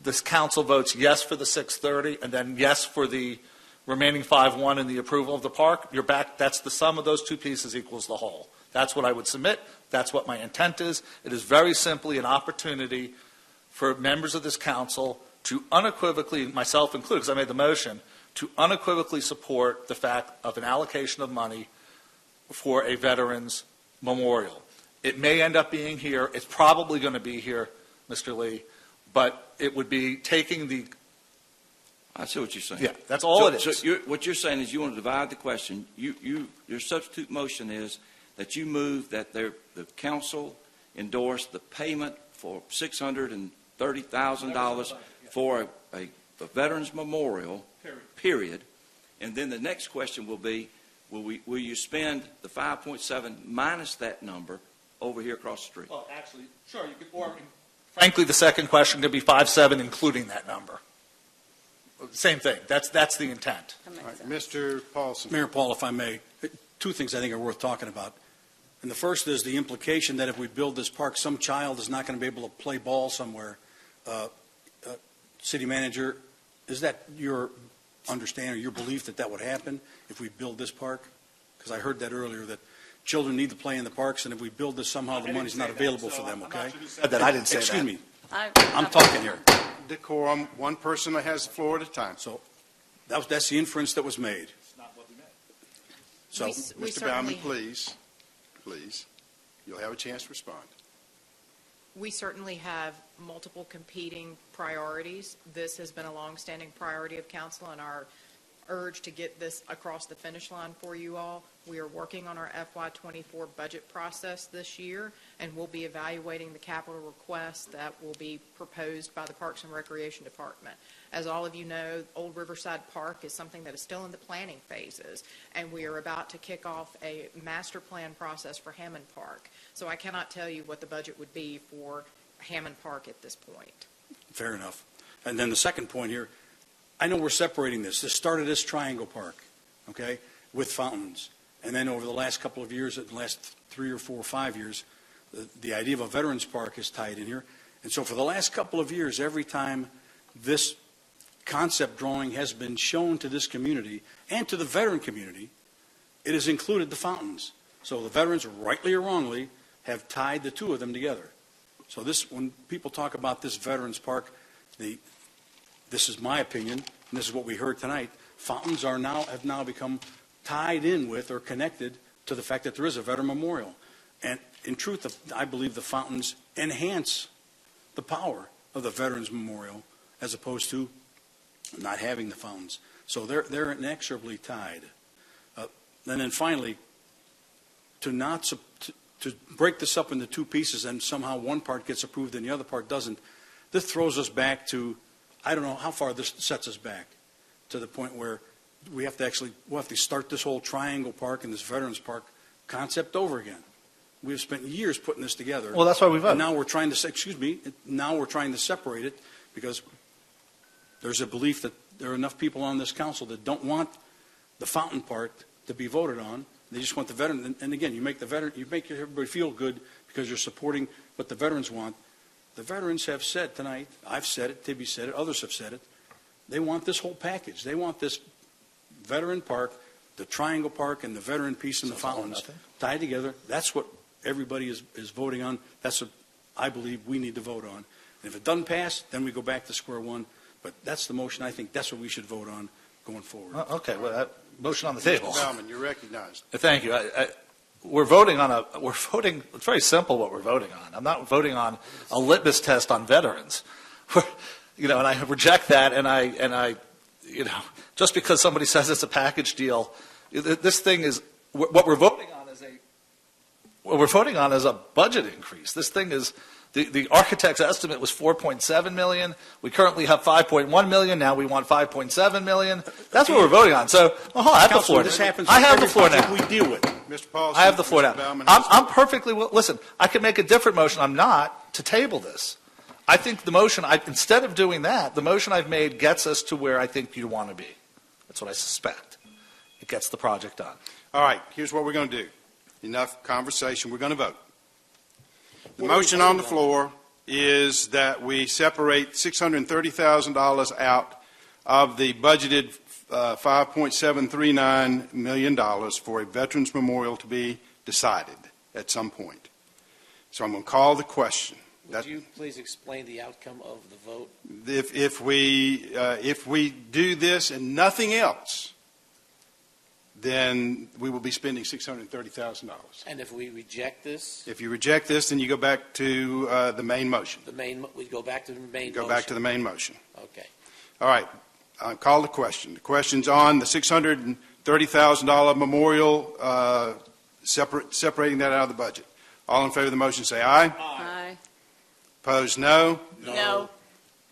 this council votes yes for the 630 and then yes for the remaining 5-1 in the approval of the park, you're back. That's the sum of those two pieces equals the whole. That's what I would submit. That's what my intent is. It is very simply an opportunity for members of this council to unequivocally, myself included, because I made the motion, to unequivocally support the fact of an allocation of money for a veterans memorial. It may end up being here. It's probably going to be here, Mr. Lee, but it would be taking the... I see what you're saying. Yeah, that's all it is. So what you're saying is you want to divide the question. Your substitute motion is that you move that the council endorse the payment for $630,000 for a veterans memorial, period. And then the next question will be, will you spend the 5.7 minus that number over here across the street? Well, actually, sure, you could, or frankly, the second question could be 5.7, including that number. Same thing. That's the intent. All right, Mr. Paulson. Mayor Paul, if I may, two things I think are worth talking about. And the first is the implication that if we build this park, some child is not going to be able to play ball somewhere. City Manager, is that your understanding or your belief that would happen if we build this park? Because I heard that earlier, that children need to play in the parks, and if we build this, somehow the money's not available for them, okay? I didn't say that. Excuse me. I'm talking here. Decorum, one person that has the floor at a time. So that's the inference that was made. So, We Mr. certainly- Bauman, please, you'll have a chance to respond. We certainly have multiple competing priorities. This has been a longstanding priority of council and our urge to get this across the finish line for you all. We are working on our FY24 budget process this year, and we'll be evaluating the capital requests that will be proposed by the Parks and Recreation Department. As all of you know, Old Riverside Park is something that is still in the planning phases, and we are about to kick off a master plan process for Hammond Park. So I cannot tell you what the budget would be for Hammond Park at this point. fair enough. And then the second point here, I know we're separating this. This started as Triangle Park, okay, with fountains. And then over the last couple of years, the last 3 or 4 or 5 years, The idea of a Veterans Park is tied in here. And so for the last couple of years, every time this concept drawing has been shown to this community and to the veteran community, it has included the fountains. So the veterans, rightly or wrongly, have tied the two of them together. So this, when people talk about this Veterans Park, this is my opinion, and this is what we heard tonight, fountains have now become tied in with or connected to the fact that there is a veteran memorial. And in truth, I believe the fountains enhance the power of the Veterans Memorial as opposed to not having the fountains. So they're inexorably tied. And then finally, to break this up into two pieces and somehow one part gets approved and the other part doesn't, this throws us back to, I don't know how far this sets us back, to the point where we'll have to start this whole Triangle Park and this Veterans Park concept over again. We've spent years putting this together. Well, that's why we voted. And now we're trying to, now we're trying to separate it because there's a belief that there are enough people on this council that don't want the fountain part to be voted on. They just want the veteran. And again, you make everybody feel good because you're supporting what the veterans want. The veterans have said tonight, I've said it, Tibby said it, others have said it, they want this whole package. They want this veteran park, the Triangle Park, and the veteran piece and the fountains tied together. That's what everybody is voting on. That's what I believe we need to vote on. And if it doesn't pass, then we go back to square one. But that's the motion. I think that's what we should vote on going forward. Okay, well, motion on the table. Mr. Baumann, you're recognized. Thank you. We're voting, it's very simple what we're voting on. I'm not voting on a litmus test on veterans. And I reject that, and I, just because somebody says it's a package deal, this thing is, what we're voting on is a budget increase. This thing is, the architect's estimate was $4.7 million. We currently have $5.1 million. Now we want $5.7 million. That's what we're voting on. So, I have the floor. I have the floor now. We deal with it. Mr. Paulson, I have the floor Mr. now. Baumann, I'm perfectly, listen, I can make a different motion. I'm not to table this. I think the motion, instead of doing that, the motion I've made gets us to where I think you want to be. That's what I suspect. It gets the project done. All right, here's what we're going to do. Enough conversation. We're going to vote. The motion on the floor is that we separate $630,000 out of the budgeted $5.739 million for a Veterans Memorial to be decided at some point. So I'm going to call the question. Would you please explain the outcome of the vote? If we do this and nothing else, then we will be spending $630,000. And if we reject this? If you reject this, then you go back to the main motion. We go back to the main motion? Go back to the main motion. Okay. All right. I'll call the question. The question's on the $630,000 memorial, separating that out of the budget. All in favor of the motion say aye. Aye. Opposed, no. No.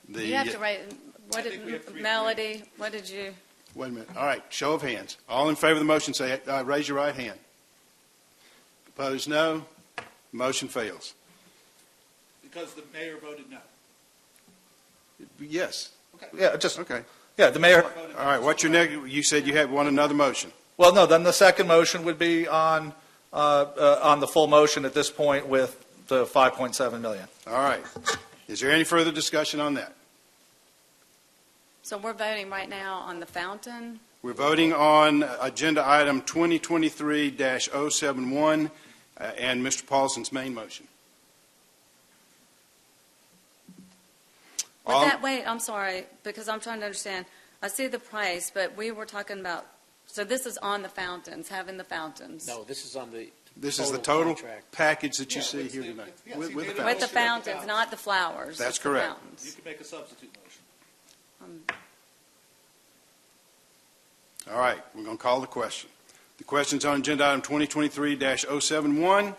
You have to write, Melody, what did you? Wait a minute. All right. Show of hands. All in favor of the motion say raise your right hand. Opposed, no. Motion fails. Because the mayor voted no. Yes. Okay. Yeah, okay. Yeah, the mayor. All right. What's your next? You said you had another motion. Well, no. Then the second motion would be on the full motion at this point with the $5.7 million. All right. Is there any further discussion on that? So we're voting right now on the fountain? We're voting on agenda item 2023-071 and Mr. Paulson's main motion. Wait, I'm sorry, because I'm trying to understand. I see the price, but we were talking about, so this is on the fountains, having the fountains. No, this is on the This is the total package that you see here tonight. With the fountains, not the flowers. That's just the correct. fountains. You can make a substitute motion. All right, we're going to call the question. The question's on agenda item 2023-071,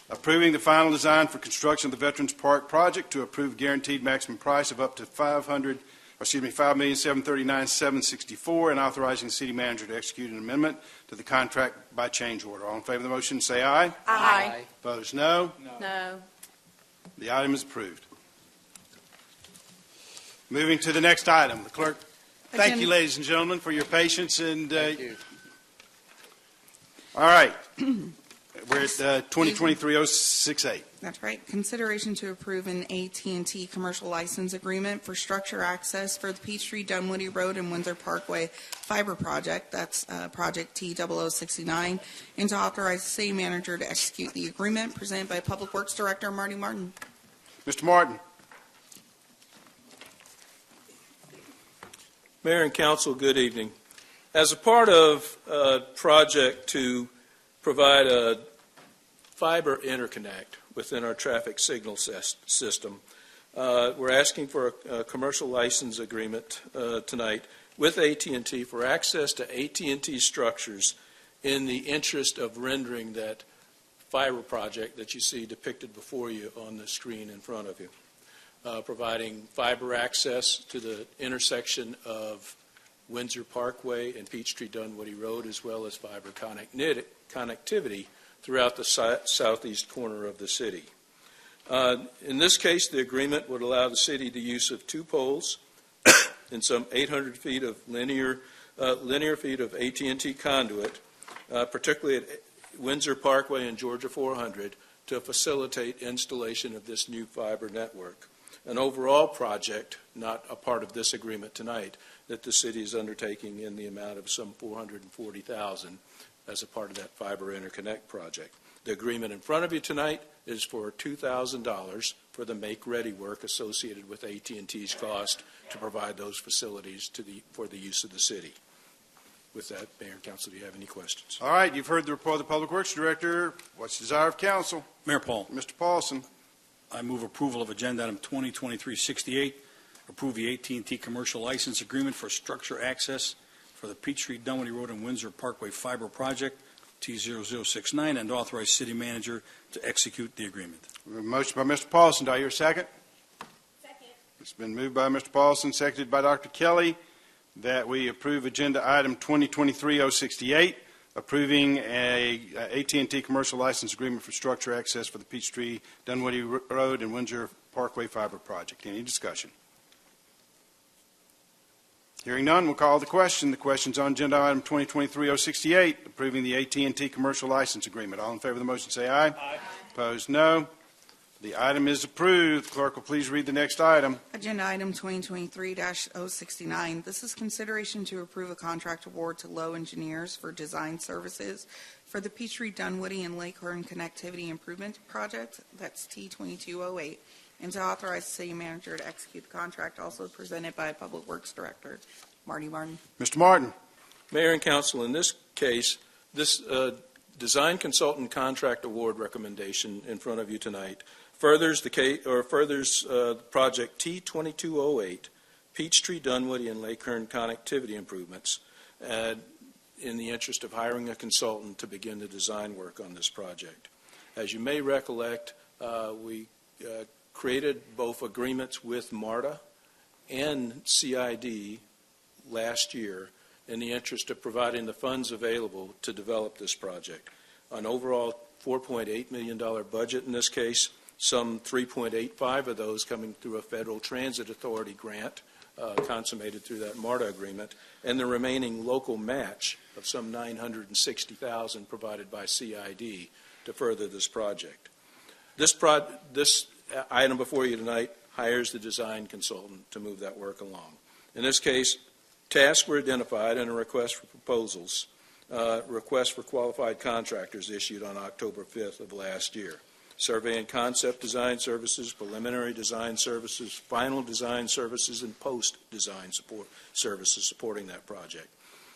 approving the final design for construction of the Veterans Park project to approve guaranteed maximum price of up to $5,739,764 and authorizing the city manager to execute an amendment to the contract by change order. All in favor of the motion, say aye. Aye. Opposed, no. No. The item is approved. Moving to the next item, the clerk. Thank you, ladies and gentlemen, for your patience. And Thank you. all right, we're at 2023-068. That's right. Consideration to approve an AT&T commercial license agreement for structure access for the Peachtree Dunwoody Road and Windsor Parkway fiber project. That's project T0069. And to authorize the city manager to execute the agreement, presented by Public Works Director Marty Martin. Mr. Martin. Mayor and Council, good evening. As a part of a project to provide a fiber interconnect within our traffic signal system, we're asking for a commercial license agreement tonight with AT&T for access to AT&T structures in the interest of rendering that fiber project that you see depicted before you on the screen in front of you. Providing fiber access to the intersection of Windsor Parkway and Peachtree Dunwoody Road, as well as fiber connectivity throughout the southeast corner of the city. In this case, the agreement would allow the city the use of 2 poles and some 800 feet of linear feet of AT&T conduit, particularly at Windsor Parkway and Georgia 400, to facilitate installation of this new fiber network. An overall project, not a part of this agreement tonight, that the city is undertaking in the amount of some $440,000 as a part of that fiber interconnect project. The agreement in front of you tonight is for $2,000 for the make-ready work associated with AT&T's cost to provide those facilities for the use of the city. With that, Mayor and Council, do you have any questions? All right, you've heard the report of the Public Works Director. What's the desire of council? Mayor Paul. Mr. Paulson. I move approval of Agenda Item 2023-68, approve the AT&T commercial license agreement for structure access for the Peachtree Dunwoody Road and Windsor Parkway fiber project, T0069, and authorize city manager to execute the agreement. We have a motion by Mr. Paulson. Do I hear a second? Second. It's been moved by Mr. Paulson, seconded by Dr. Kelly, that we approve Agenda Item 2023-068, approving a AT&T commercial license agreement for structure access for the Peachtree Dunwoody Road and Windsor Parkway fiber project. Any discussion? Hearing none, we'll call the question. The question's on Agenda Item 2023-068, approving the AT&T commercial license agreement. All in favor of the motion say aye. Aye. Opposed, no. The item is approved. Clerk will please read the next item. Agenda item 2023-069. This is consideration to approve a contract award to Lowe Engineers for design services for the Peachtree Dunwoody and Lake Hearn Connectivity Improvement Project. That's T2208. And to authorize the city manager to execute the contract, also presented by Public Works Director Marty Martin. Mr. Martin. Mayor and Council, in this case, this design consultant contract award recommendation in front of you tonight furthers project T2208, Peachtree Dunwoody and Lake Hearn connectivity improvements, in the interest of hiring a consultant to begin the design work on this project. As you may recollect, we created both agreements with MARTA and CID last year in the interest of providing the funds available to develop this project. An overall $4.8 million budget in this case, some 3.85 of those coming through a Federal Transit Authority grant consummated through that MARTA agreement, and the remaining local match of some $960,000 provided by CID to further this project. This item before you tonight hires the design consultant to move that work along. In this case, tasks were identified and a request for proposals, request for qualified contractors issued on October 5th of last year. Survey and concept design services, preliminary design services, final design services, and post-design support services supporting that project.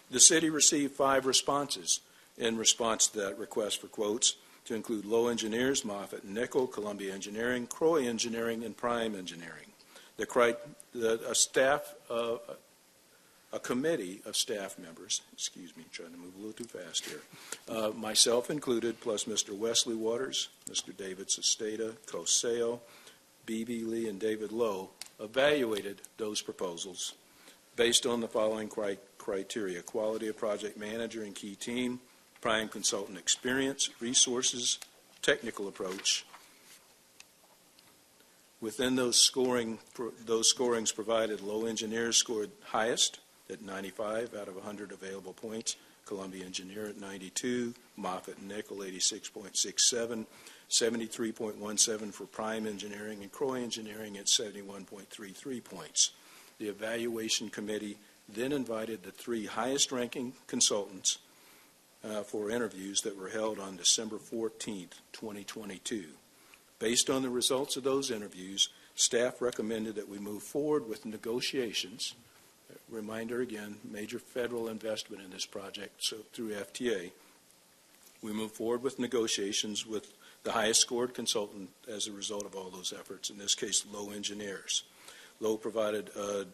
The city received 5 responses in response to that request for quotes, to include Lowe Engineers, Moffitt & Nickel, Columbia Engineering, Croy Engineering, and Prime Engineering. A committee of staff members, excuse me, trying to move a little too fast here, myself included, plus Mr. Wesley Waters, Mr. David Sesteta, Coseo, B.B. Lee, and David Lowe, evaluated those proposals based on the following criteria: quality of project manager and key team, prime consultant experience, resources, technical approach. Within those scorings provided, Lowe Engineers scored highest at 95 out of 100 available points. Columbia Engineer at 92, Moffitt and Nickel 86.67, 73.17 for Prime Engineering, and Croy Engineering at 71.33 points. The evaluation committee then invited the 3 highest-ranking consultants for interviews that were held on December 14th, 2022. Based on the results of those interviews, staff recommended that we move forward with negotiations. Reminder again, major federal investment in this project, so through FTA. We move forward with negotiations with the highest scored consultant as a result of all those efforts, in this case, Lowe Engineers. Lowe provided a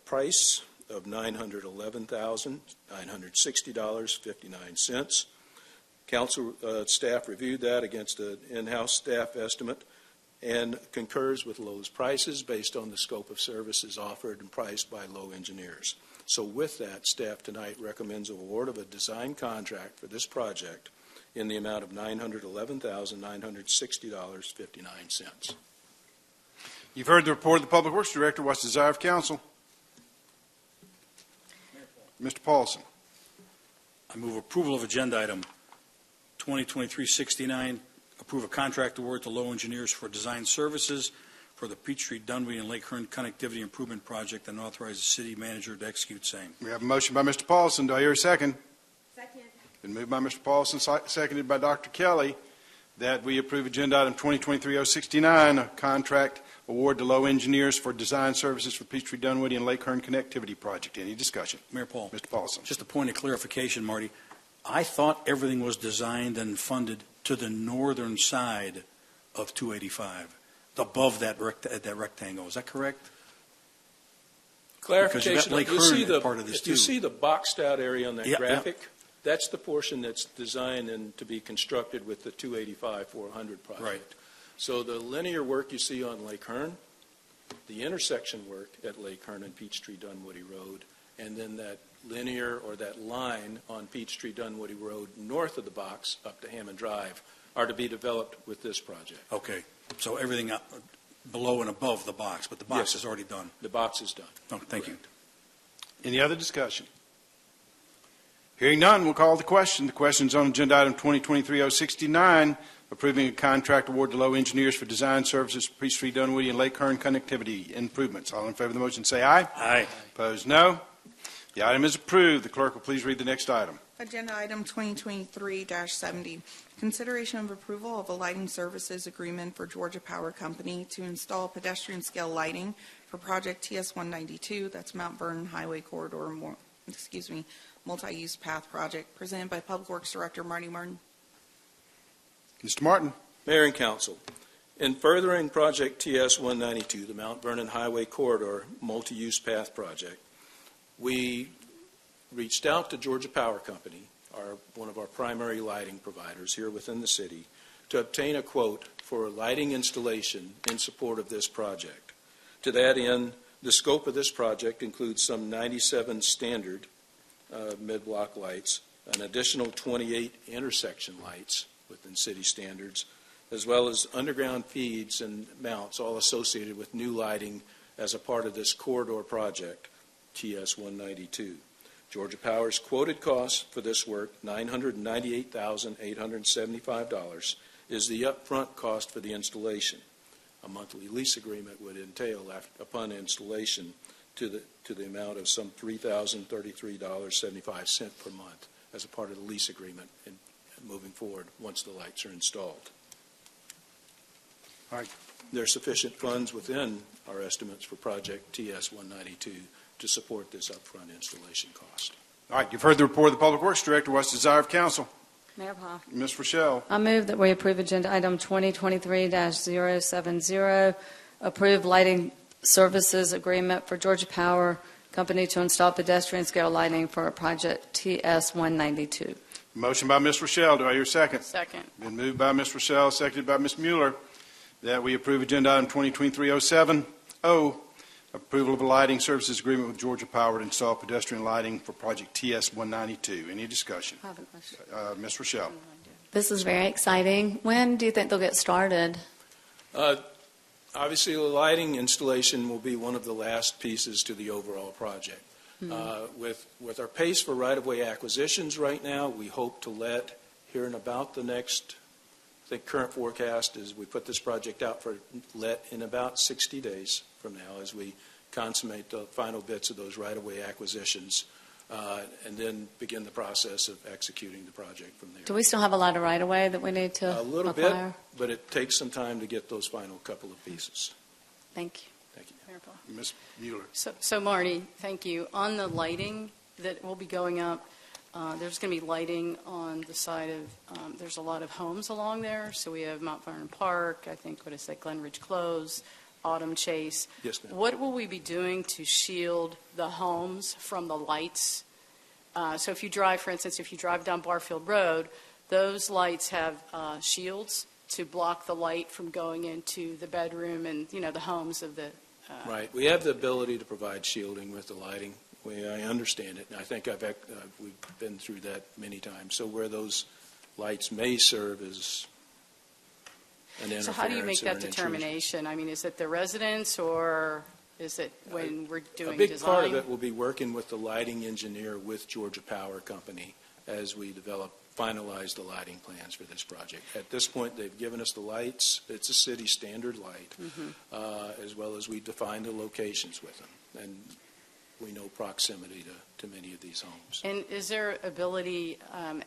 price of $911,960.59. Council staff reviewed that against an in-house staff estimate and concurs with Lowe's prices based on the scope of services offered and priced by Lowe Engineers. So with that, staff tonight recommends award of a design contract for this project in the amount of $911,960.59. You've heard the report of the Public Works Director. What's the desire of council? Mr. Paulson. I move approval of agenda item 2023-69, approve a contract award to Lowe Engineers for design services for the Peachtree, Dunwoody, and Lake Hearn Connectivity Improvement Project, and authorize the city manager to execute same. We have a motion by Mr. Paulson. Do I hear a second? Second. Been moved by Mr. Paulson, seconded by Dr. Kelly, that we approve agenda item 2023-069, a contract award to Lowe Engineers for design services for Peachtree, Dunwoody, and Lake Hearn Connectivity Project. Any discussion? Mayor Paul. Mr. Paulson. Just a point of clarification, Marty. I thought everything was designed and funded to the northern side of 285, above that rectangle. Is that correct? Clarification, Lake you see Hearn part of this if you too. see the boxed out area on that graphic, yeah. That's the portion that's designed and to be constructed with the 285-400 project. Right. So the linear work you see on Lake Hearn, the intersection work at Lake Hearn and Peachtree Dunwoody Road, and then that linear or that line on Peachtree Dunwoody Road north of the box up to Hammond Drive are to be developed with this project. Okay. So everything up below and above the box, but the box is already done. The box is done. Oh, thank you. Any other discussion? Hearing none, we'll call the question. The question is on agenda item 2023-069, approving a contract award to Lowe Engineers for design services for Peachtree, Dunwoody, and Lake Hearn connectivity improvements. All in favor of the motion say aye. Aye. Opposed, no. The item is approved. The clerk will please read the next item. Agenda item 2023-70, consideration of approval of a lighting services agreement for Georgia Power Company to install pedestrian scale lighting for project TS-192, that's Mount Vernon Highway Corridor, multi-use path project, presented by Public Works Director Marty Martin. Mr. Martin. Mayor and Council, in furthering Project TS-192, the Mount Vernon Highway Corridor multi-use path project, we reached out to Georgia Power Company, one of our primary lighting providers here within the city, to obtain a quote for lighting installation in support of this project. To that end, the scope of this project includes some 97 standard mid-block lights, an additional 28 intersection lights within city standards, as well as underground feeds and mounts, all associated with new lighting as a part of this corridor project, TS-192. Georgia Power's quoted cost for this work, $998,875, is the upfront cost for the installation. A monthly lease agreement would entail, upon installation, to the amount of some $3,033.75 per month as a part of the lease agreement and moving forward once the lights are installed. All right. There are sufficient funds within our estimates for Project TS-192 to support this upfront installation cost. All right. You've heard the report of the Public Works Director. What's the desire of council? Mayor Paul. Ms. Rochelle. I move that we approve agenda item 2023-070, approve lighting services agreement for Georgia Power Company to install pedestrian scale lighting for project TS-192. Motion by Ms. Rochelle. Do I hear a second? Second. Been moved by Ms. Rochelle, seconded by Ms. Mueller, that we approve agenda item 2023-070, approval of a lighting services agreement with Georgia Power to install pedestrian lighting for project TS-192. Any discussion? I have a question. Ms. Rochelle. This is very exciting. When do you think they'll get started? Obviously, the lighting installation will be one of the last pieces to the overall project. With our pace for right-of-way acquisitions right now, we hope to let here in about the next, I think current forecast is we put this project out for let in about 60 days from now as we consummate the final bits of those right-of-way acquisitions and then begin the process of executing the project from there. Do we still have a lot of right-of-way that we need to A little acquire? bit, but it takes some time to get those final couple of pieces. Thank you. Thank you. Mayor Paul. Ms. Mueller. So Marty, thank you. On the lighting that will be going up, there's going to be lighting on the side of, there's a lot of homes along there. So we have Mount Vernon Park, I think, what is that, Glenridge Close, Autumn Chase. Yes, ma'am. What will we be doing to shield the homes from the lights? So if you drive, for instance, if you drive down Barfield Road, those lights have shields to block the light from going into the bedroom and, the homes of the... Right. We have the ability to provide shielding with the lighting. I understand it, and I think we've been through that many times. So where those lights may serve as an interference. So how do you make or that an intrusion. determination? I mean, is it the residents or is it when we're doing A big design? part of it will be working with the lighting engineer with Georgia Power Company as we finalize the lighting plans for this project. At this point, they've given us the lights. It's a city standard light, as well as we define the locations with them. And we know proximity to many of these homes. And is there ability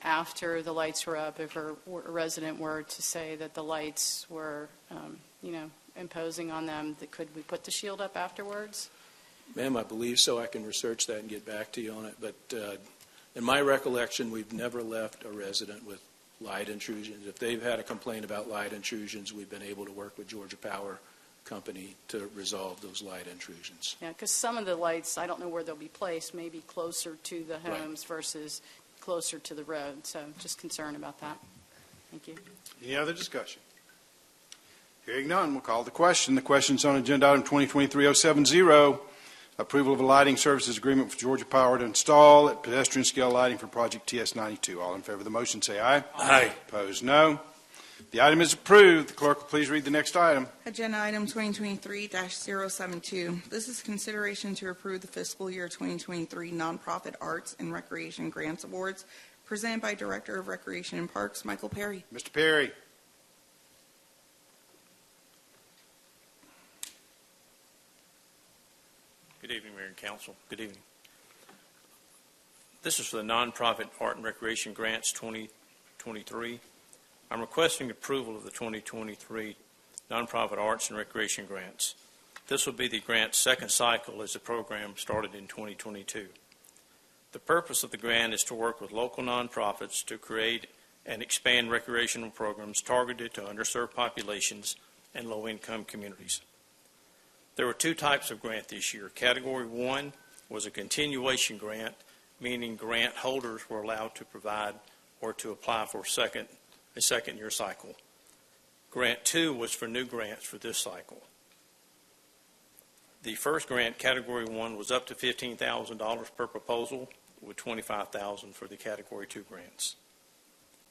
after the lights were up, if a resident were to say that the lights were, imposing on them, could we put the shield up afterwards? Ma'am, I believe so. I can research that and get back to you on it. But in my recollection, we've never left a resident with light intrusions. If they've had a complaint about light intrusions, we've been able to work with Georgia Power Company to resolve those light intrusions. Yeah, because some of the lights, I don't know where they'll be placed, maybe closer to the homes versus closer to the road. So just concerned about that. Thank you. Any other discussion? Hearing none, we'll call the question. The question's on agenda item 2023-070, approval of a lighting services agreement with Georgia Power to install at pedestrian scale lighting for project TS92. All in favor of the motion, say aye. Aye. Opposed, no. The item is approved. The clerk will please read the next item. Agenda item 2023-072. This is consideration to approve the fiscal year 2023 Nonprofit Arts and Recreation Grants Awards presented by Director of Recreation and Parks, Michael Perry. Mr. Perry. Good evening, Mayor and Council. Good evening. This is for the Nonprofit Art and Recreation Grants 2023. I'm requesting approval of the 2023 Nonprofit Arts and Recreation Grants. This will be the grant's second cycle as the program started in 2022. The purpose of the grant is to work with local nonprofits to create and expand recreational programs targeted to underserved populations and low-income communities. There were two types of grant this year. Category 1 was a continuation grant, meaning grant holders were allowed to provide or to apply for a second-year cycle. Grant 2 was for new grants for this cycle. The first grant, Category 1, was up to $15,000 per proposal, with $25,000 for the Category 2 grants.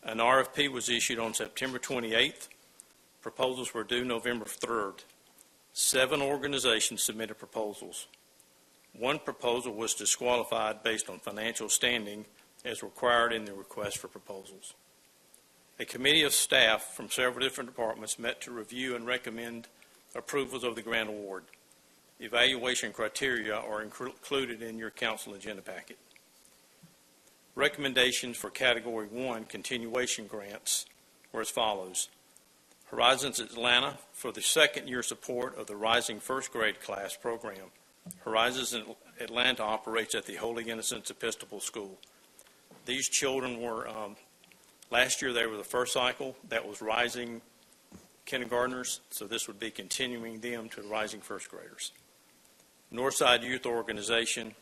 An RFP was issued on September 28th. Proposals were due November 3rd. 7 organizations submitted proposals. One proposal was disqualified based on financial standing as required in the request for proposals. A committee of staff from several different departments met to review and recommend approvals of the grant award. Evaluation criteria are included in your council agenda packet. Recommendations for Category 1 continuation grants were as follows. Horizons Atlanta for the second-year support of the Rising First Grade Class program. Horizons Atlanta operates at the Holy Innocents Episcopal School. These children were, last year they were the first cycle. That was rising kindergartners, so this would be continuing them to rising first graders. Northside Youth Organization,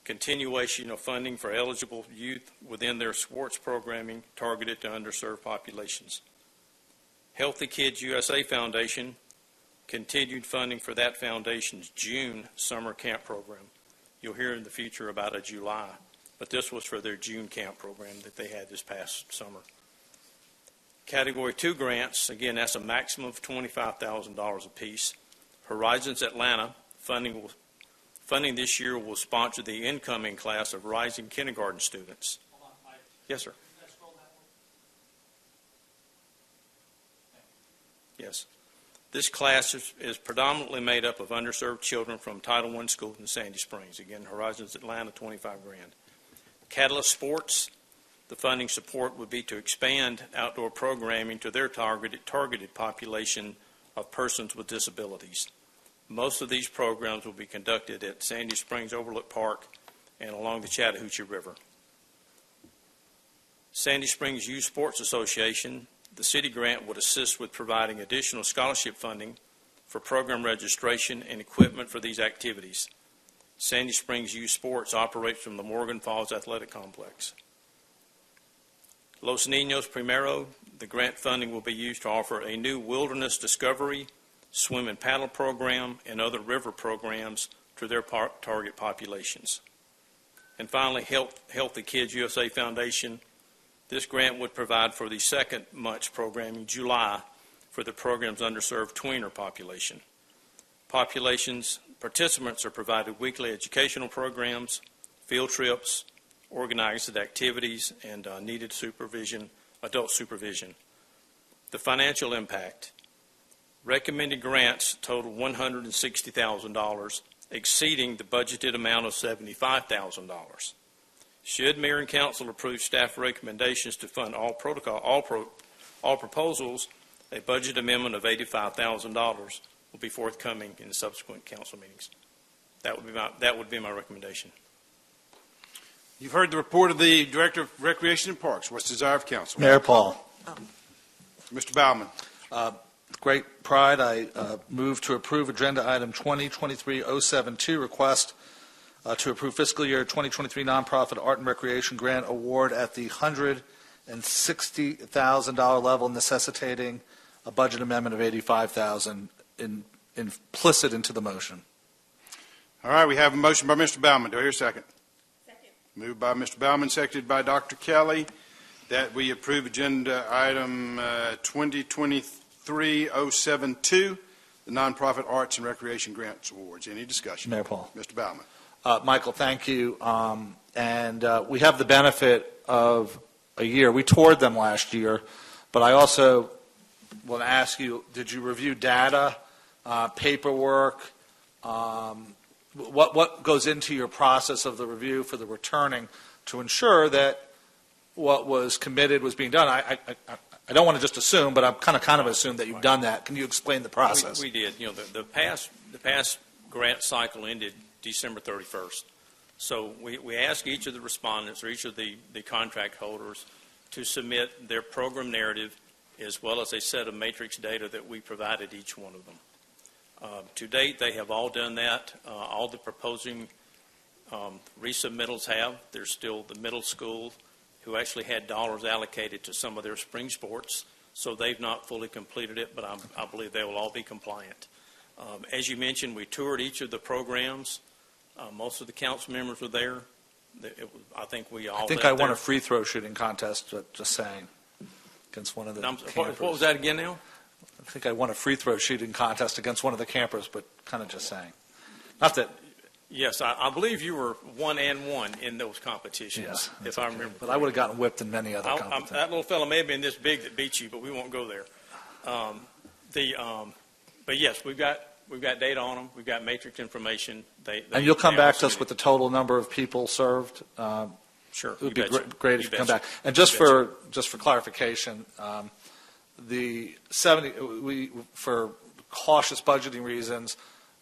continuation of funding for eligible youth within their sports programming targeted to underserved populations. Healthy Kids USA Foundation, continued funding for that foundation's June summer camp program. You'll hear in the future about a July, but this was for their June camp program that they had this past summer. Category 2 grants, again, that's a maximum of $25,000 apiece. Horizons Atlanta, funding Funding this year will sponsor the incoming class of rising kindergarten students. Yes, sir. Yes. This class is predominantly made up of underserved children from Title I schools in Sandy Springs. Again, Horizons Atlanta, $25,000. Catalyst Sports, the funding support would be to expand outdoor programming to their targeted population of persons with disabilities. Most of these programs will be conducted at Sandy Springs Overlook Park and along the Chattahoochee River. Sandy Springs Youth Sports Association, the city grant would assist with providing additional scholarship funding for program registration and equipment for these activities. Sandy Springs Youth Sports operates from the Morgan Falls Athletic Complex. Los Niños Primero, the grant funding will be used to offer a new wilderness discovery, swim and paddle program, and other river programs to their target populations. And finally, Healthy Kids USA Foundation. This grant would provide for the second MUNCH program in July for the program's underserved tweener population. Participants are provided weekly educational programs, field trips, organized activities, and needed supervision, adult supervision. The financial impact. Recommended grants total $160,000, exceeding the budgeted amount of $75,000. Should Mayor and Council approve staff recommendations to fund all proposals, a budget amendment of $85,000 will be forthcoming in subsequent council meetings. That would be my recommendation. You've heard the report of the Director of Recreation and Parks. What's the desire of council? Mayor Paul. Mr. Baumann. Great pride, I move to approve Agenda Item 2023-072, request to approve fiscal year 2023 nonprofit art and recreation grant award at the $160,000 level, necessitating a budget amendment of $85,000 implicit into the motion. All right, we have a motion by Mr. Baumann. Do I hear a second? Second. Moved by Mr. Baumann, seconded by Dr. Kelly, that we approve Agenda Item 2023-072, the nonprofit arts and recreation grants awards. Any discussion? Mayor Paul. Mr. Baumann. Michael, thank you. We have the benefit of a year. We toured them last year, but I also want to ask you, did you review data, paperwork? What goes into your process of the review for the returning to ensure that what was committed was being done? I don't want to just assume, but I'm kind of assume that you've done that. Can you explain the process? We did. You know, the past grant cycle ended December 31st. So we ask each of the respondents or each of the contract holders to submit their program narrative as well as a set of matrix data that we provided each one of them. To date, they have all done that. All the proposing resubmittals have. There's still the middle school who actually had dollars allocated to some of their spring sports, so they've not fully completed it, but I believe they will all be compliant. As you mentioned, we toured each of the programs. Most of the council members were there. I think I won a free throw shooting contest, just saying, against one of the campers. What was that again now? I think I won a free throw shooting contest against one of the campers, but kind of just saying. Not that. Yes, I believe you were 1-1 in those competitions, yes, if I remember. But I would have gotten whipped in many other competitions. That little fellow may have been this big that beat you, but we won't go there. But yes, we've got data on them. We've got matrix information. And you'll come back to us with the total number of people served. Sure, it would be great if you come back. And just for clarification, the 70 for cautious budgeting reasons,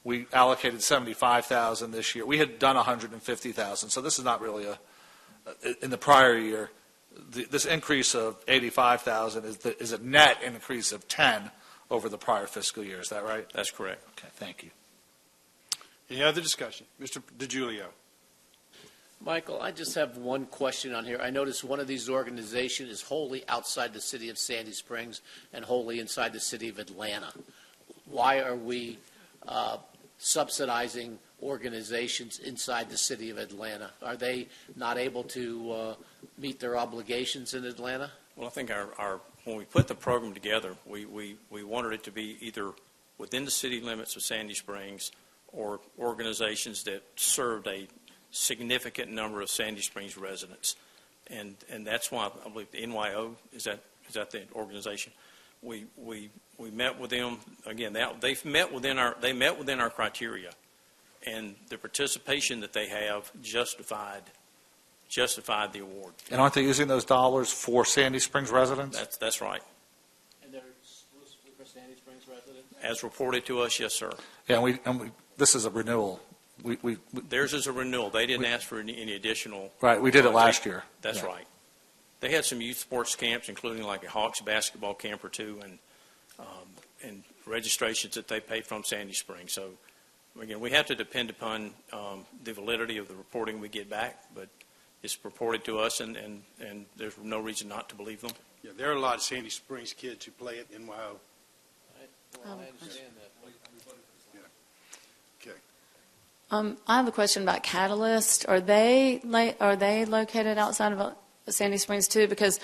we allocated $75,000 this year. We had done $150,000, so this is not really in the prior year. This increase of $85,000 is a net increase of 10 over the prior fiscal year. Is that right? That's correct. Okay, thank you. Any other discussion? Mr. DiGiulio. Michael, I just have one question on here. I noticed one of these organizations is wholly outside the city of Sandy Springs and wholly inside the city of Atlanta. Why are we subsidizing organizations inside the city of Atlanta? Are they not able to meet their obligations in Atlanta? Well, I think when we put the program together, we wanted it to be either within the city limits of Sandy Springs or organizations that served a significant number of Sandy Springs residents. And that's why I believe the NYO, is that the organization? We met with them, again, they met within our criteria. And the participation that they have justified the award. And aren't they using those dollars for Sandy Springs residents? That's right. And they're exclusively for Sandy Springs residents? As reported to us, yes, sir. Yeah, and we this is a renewal. Theirs is a renewal. They didn't ask for any additional. Right, we did it last year. That's right. They had some youth sports camps, including like a Hawks basketball camp or two, and registrations that they paid from Sandy Springs. So, again, we have to depend upon the validity of the reporting we get back, but it's reported to us, and there's no reason not to believe them. Yeah, there are a lot of Sandy Springs kids who play at NYO. Well, I understand that. Okay. I have a question about Catalyst. Are they located outside of Sandy Springs too? Because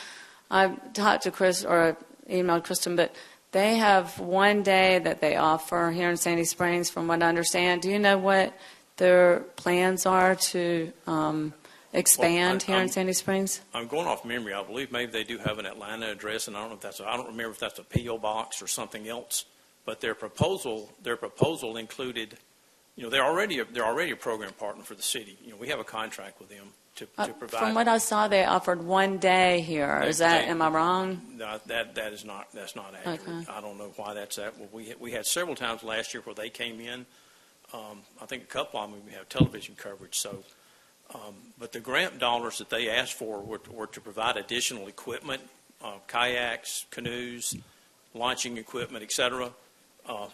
I talked to Chris or emailed Kristen, but they have one day that they offer here in Sandy Springs, from what I understand. Do you know what their plans are to expand here in Sandy Springs? I'm going off memory. I believe maybe they do have an Atlanta address, and I don't remember if that's a P.O. box or something else. But their proposal included, they're already a program partner for the city. We have a contract with them to provide. From what I saw, they offered one day here. Am I wrong? No, that's not accurate. Okay. I don't know why that's that. Well, we had several times last year where they came in. I think a couple of them we have television coverage. So, but the grant dollars that they asked for were to provide additional equipment, kayaks, canoes, launching equipment, etc.,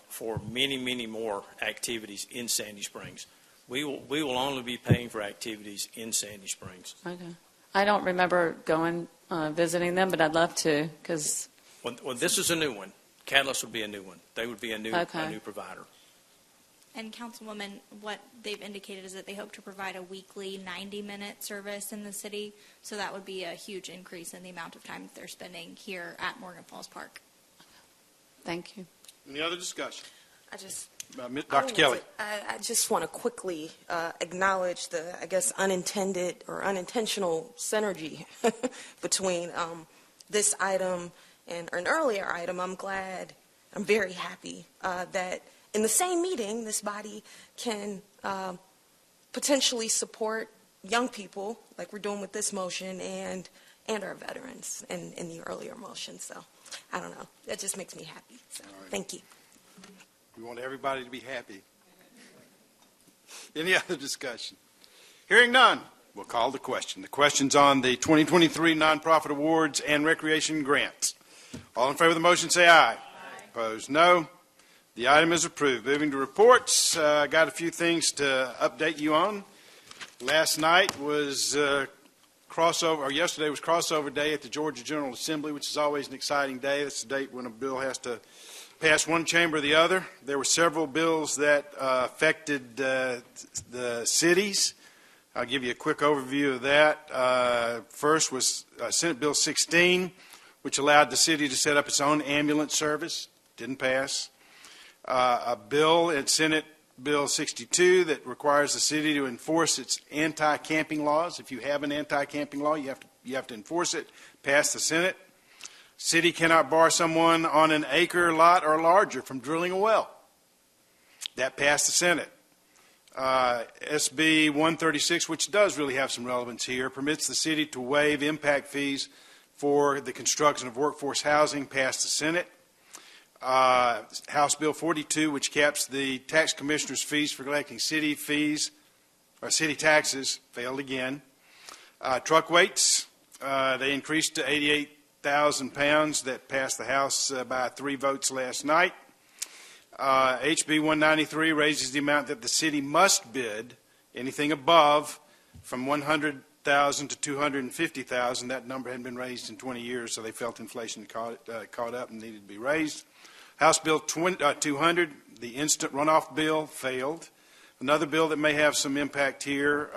for many, many more activities in Sandy Springs. We will only be paying for activities in Sandy Springs. Okay. I don't remember going visiting them, but I'd love to because. Well, this is a new one. Catalyst would be a new one. They would be a new provider. And Councilwoman, what they've indicated is that they hope to provide a weekly 90-minute service in the city. So that would be a huge increase in the amount of time that they're spending here at Morgan Falls Park. Thank you. Any other discussion? Dr. Kelly. I just want to quickly acknowledge the, unintended or unintentional synergy between this item and an earlier item. I'm very happy that in the same meeting, this body can potentially support young people, like we're doing with this motion, and our veterans in the earlier motion. So, I don't know. That just makes me happy. So, thank you. We want everybody to be happy. Any other discussion? Hearing none, we'll call the question. The question's on the 2023 nonprofit awards and recreation grants. All in favor of the motion say aye. Opposed, no. The item is approved. Moving to reports, I got a few things to update you on. Last night was yesterday was crossover day at the Georgia General Assembly, which is always an exciting day. That's the date when a bill has to pass one chamber or the other. There were several bills that affected the cities. I'll give you a quick overview of that. First was Senate Bill 16, which allowed the city to set up its own ambulance service. Didn't pass. A bill in Senate Bill 62 that requires the city to enforce its anti-camping laws. If you have an anti-camping law, you have to enforce it. Passed the Senate. City cannot bar someone on an acre lot or larger from drilling a well. That passed the Senate. SB 136, which does really have some relevance here, permits the city to waive impact fees for the construction of workforce housing, passed the Senate. House Bill 42, which caps the tax commissioner's fees for collecting city fees or city taxes, failed again. Truck weights, they increased to 88,000 pounds. That passed the House by 3 votes last night. HB 193 raises the amount that the city must bid, anything above from 100,000 to 250,000. That number hadn't been raised in 20 years, so they felt inflation caught up and needed to be raised. House Bill 200, the instant runoff bill, failed. Another bill that may have some impact here,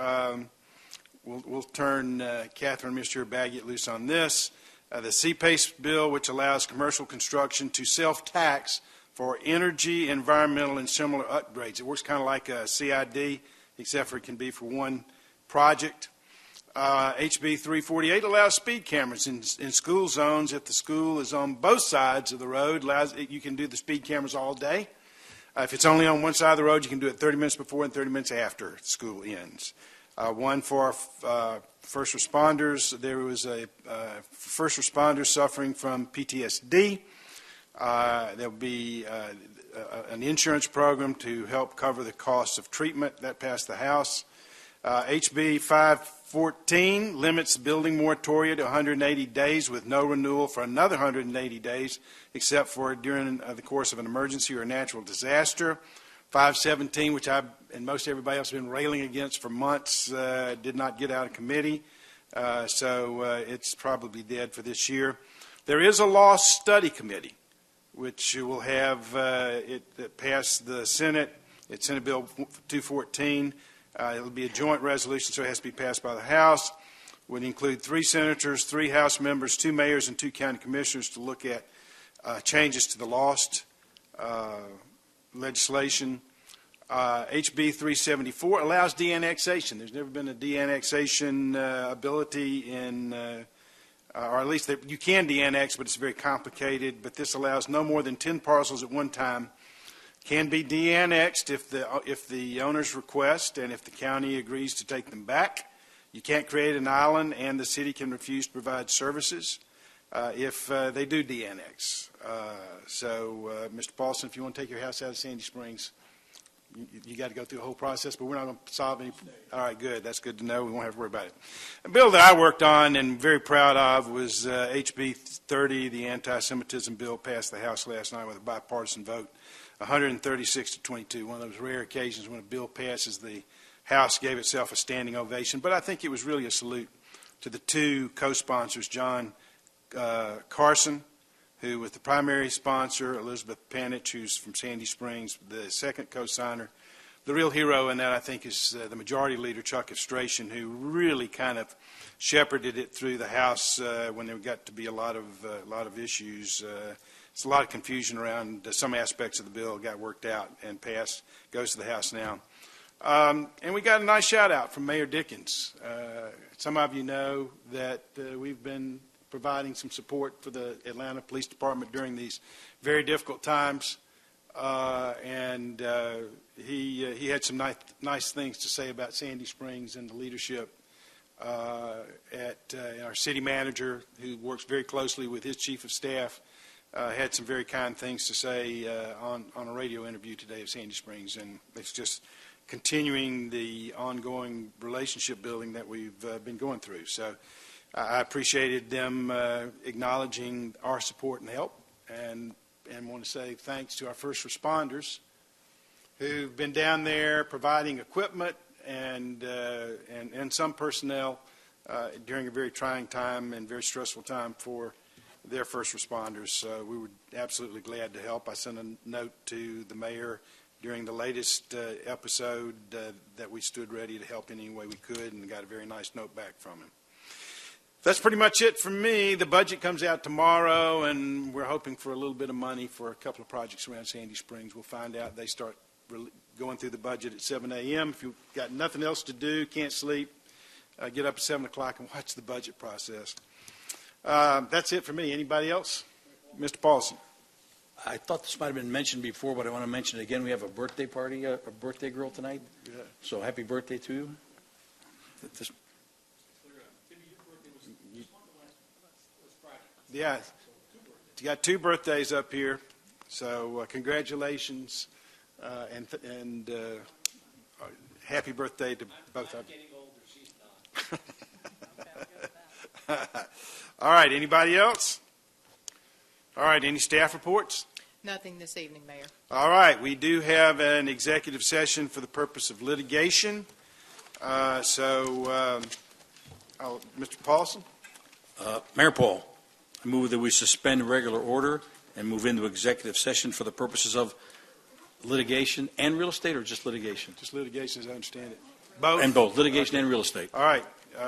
we'll turn Catherine and Mr. Baggett loose on this. The CPACE bill, which allows commercial construction to self-tax for energy, environmental, and similar upgrades. It works kind of like a CID, except for it can be for one project. HB 348 allows speed cameras in school zones. If the school is on both sides of the road, you can do the speed cameras all day. If it's only on one side of the road, you can do it 30 minutes before and 30 minutes after school ends. One for first responders. There was a first responders suffering from PTSD. There will be an insurance program to help cover the costs of treatment. That passed the House. HB 514 limits the building moratoria to 180 days with no renewal for another 180 days, except for during the course of an emergency or a natural disaster. 517, which I and most everybody else have been railing against for months, did not get out of committee, so it's probably dead for this year. There is a law study committee, which will have it pass the Senate. It's Senate Bill 214. It will be a joint resolution, so it has to be passed by the House. Would include 3 senators, 3 House members, 2 mayors, and 2 county commissioners to look at changes to the lost legislation. HB 374 allows de-annexation. There's never been a de-annexation ability in, or at least you can de-annex, but it's very complicated. But this allows no more than 10 parcels at one time. Can be de-annexed if the owners request and if the county agrees to take them back. You can't create an island, and the city can refuse to provide services if they do de-annex. Mr. Paulson, if you want to take your house out of Sandy Springs, you got to go through the whole process, but we're not going to solve any. All right, good. That's good to know. We won't have to worry about it. A bill that I worked on and very proud of was HB 30, the anti-Semitism bill, passed the House last night with a bipartisan vote, 136 to 22. One of those rare occasions when a bill passes, the House gave itself a standing ovation. But I think it was really a salute to the 2 co-sponsors, John Carson, who was the primary sponsor, Elizabeth Panich, who's from Sandy Springs, the second co-signer. The real hero in that, I think, is the majority leader, Chuck Estration, who really kind of shepherded it through the House when there got to be a lot of issues. It's a lot of confusion around some aspects of the bill. Got worked out and passed. Goes to the House now. And we got a nice shout out from Mayor Dickens. Some of you know that we've been providing some support for the Atlanta Police Department during these very difficult times. And he had some nice things to say about Sandy Springs and the leadership at our city manager, who works very closely with his chief of staff, had some very kind things to say on a radio interview today of Sandy Springs. And it's just continuing the ongoing relationship building that we've been going through. So I appreciated them acknowledging our support and help, and want to say thanks to our first responders who've been down there providing equipment and some personnel during a very trying time and very stressful time for their first responders. We were absolutely glad to help. I sent a note to the mayor during the latest episode that we stood ready to help in any way we could, and got a very nice note back from him. That's pretty much it from me. The budget comes out tomorrow, and we're hoping for a little bit of money for a couple of projects around Sandy Springs. We'll find out. They start going through the budget at 7 a.m. If you've got nothing else to do, can't sleep, get up at 7 o'clock and watch the budget process. That's it for me. Anybody else? Mr. Paulson. I thought this might have been mentioned before, but I want to mention it again. We have a birthday party, a birthday girl tonight. Yeah. So happy birthday to you. Yeah, you got 2 birthdays up here, so congratulations and happy birthday to both of you. All right, anybody else? All right, any staff reports? Nothing this evening, Mayor. All right, we do have an executive session for the purpose of litigation. Mr. Paulson? Mayor Paul, I move that we suspend regular order and move into executive session for the purposes of litigation and real estate, or just litigation? Just litigation, as I understand it. Both? And both, litigation and real estate. All right.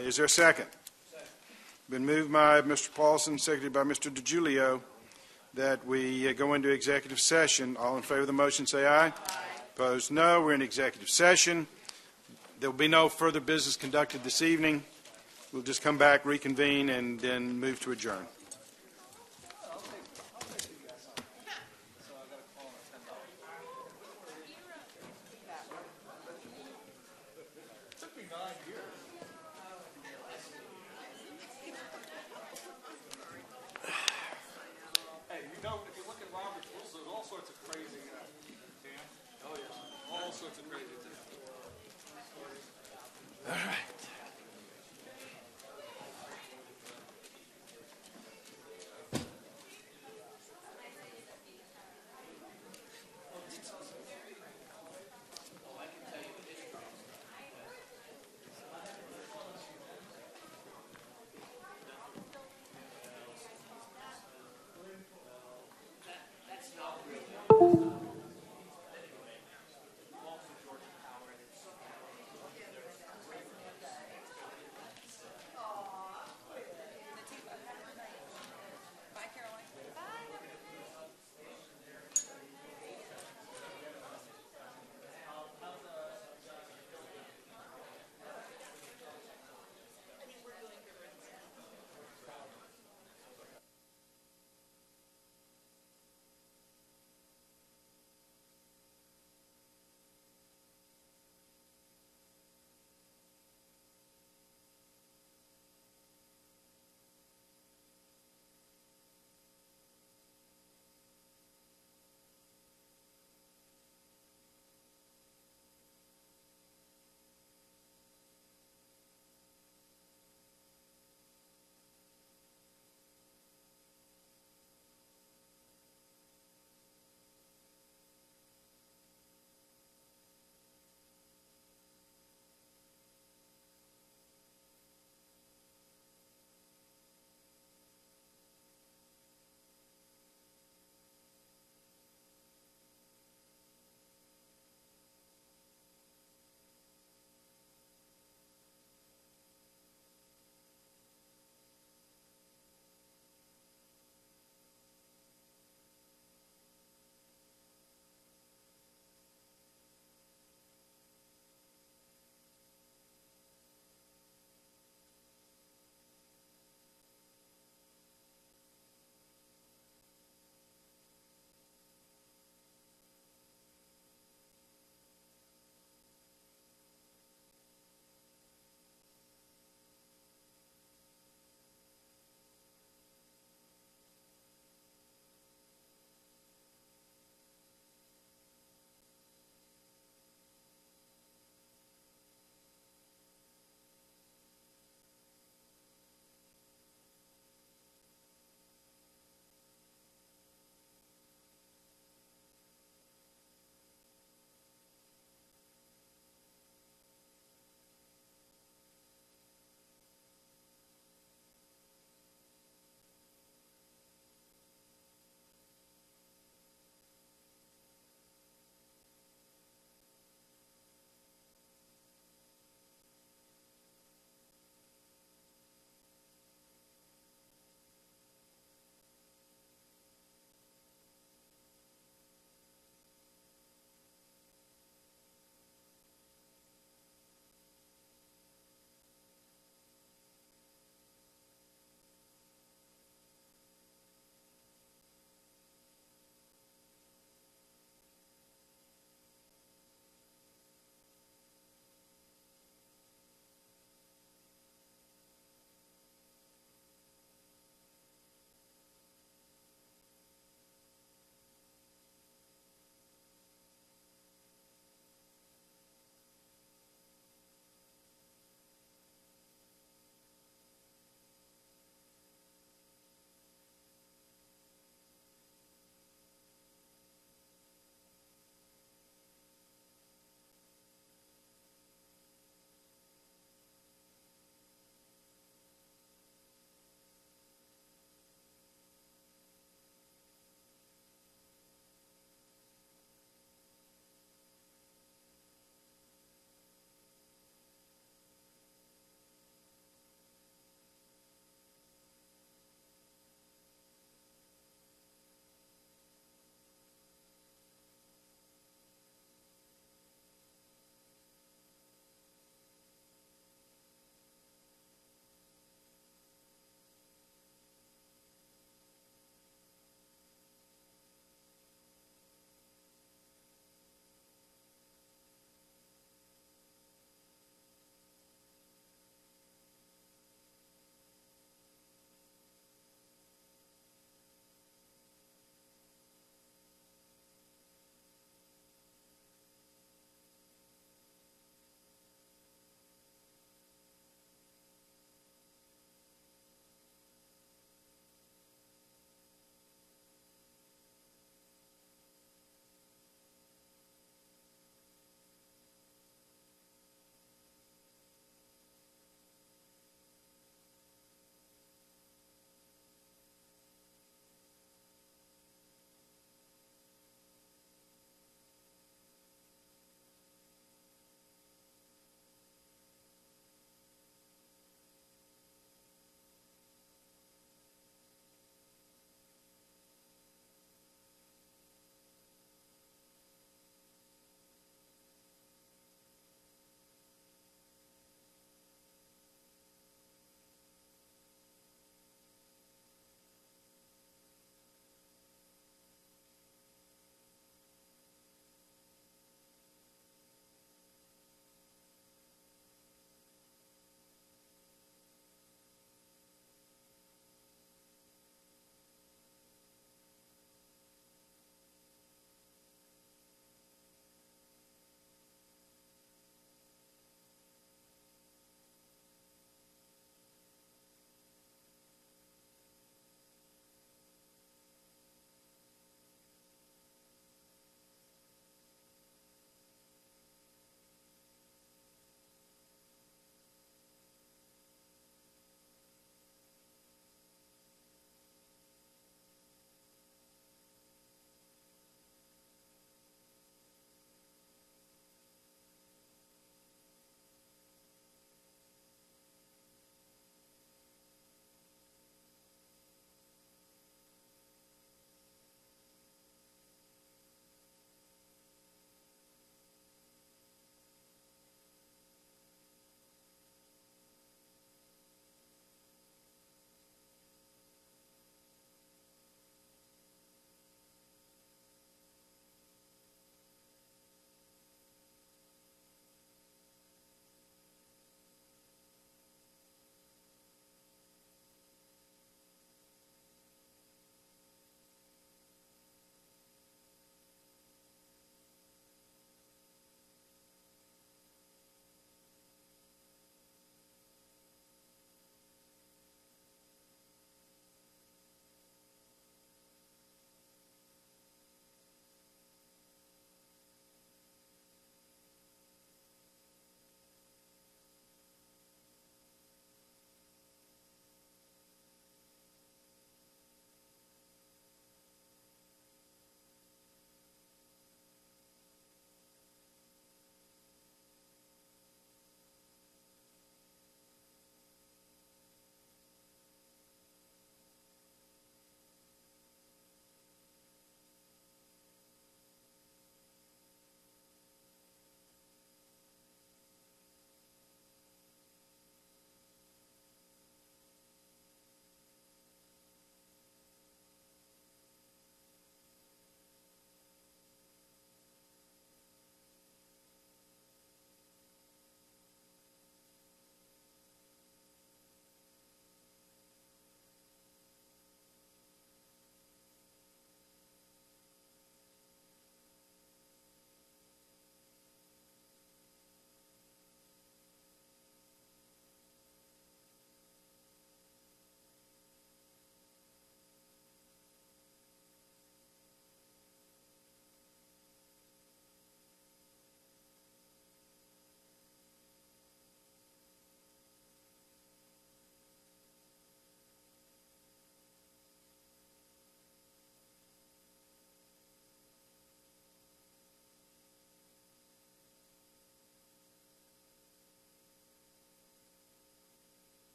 Is there a second? Been moved by Mr. Paulson, seconded by Mr. DiGiulio, that we go into executive session. All in favor of the motion, say aye. Opposed, no. We're in executive session. There will be no further business conducted this evening. We'll just come back, reconvene, and then move to adjourn.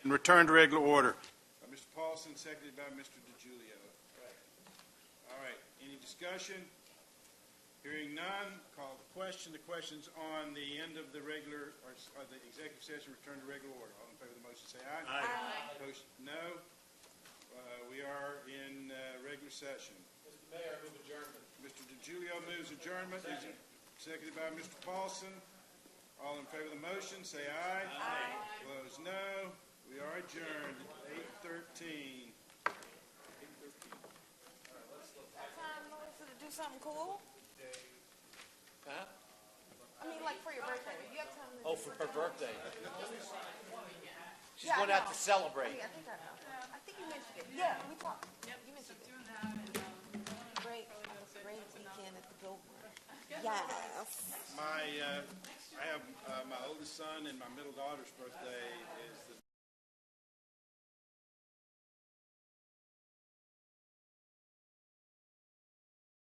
and return to regular order. Mr. Paulson, seconded by Mr. DiGiulio. All right, any discussion? Hearing none, call the question. The question's on the end of the regular, or the executive session, return to regular order. All in favor of the motion, say aye. Aye. Opposed, no. We are in regular session. Mr. Mayor, I move adjournment. Mr. DiGiulio moves adjournment. Is it seconded by Mr. Paulson? All in favor of the motion, say aye. Aye. Opposed, no. We are adjourned at 8:13. Melissa, to do something cool? Huh? I mean, like for your birthday. You have time to Oh, for her birthday. She's Yeah, going I out to know. celebrate. I think I know. I think you mentioned it. Yeah, we talked. You mentioned it. Great weekend at the Billboard. Yes. I have my oldest son and my middle daughter's birthday is the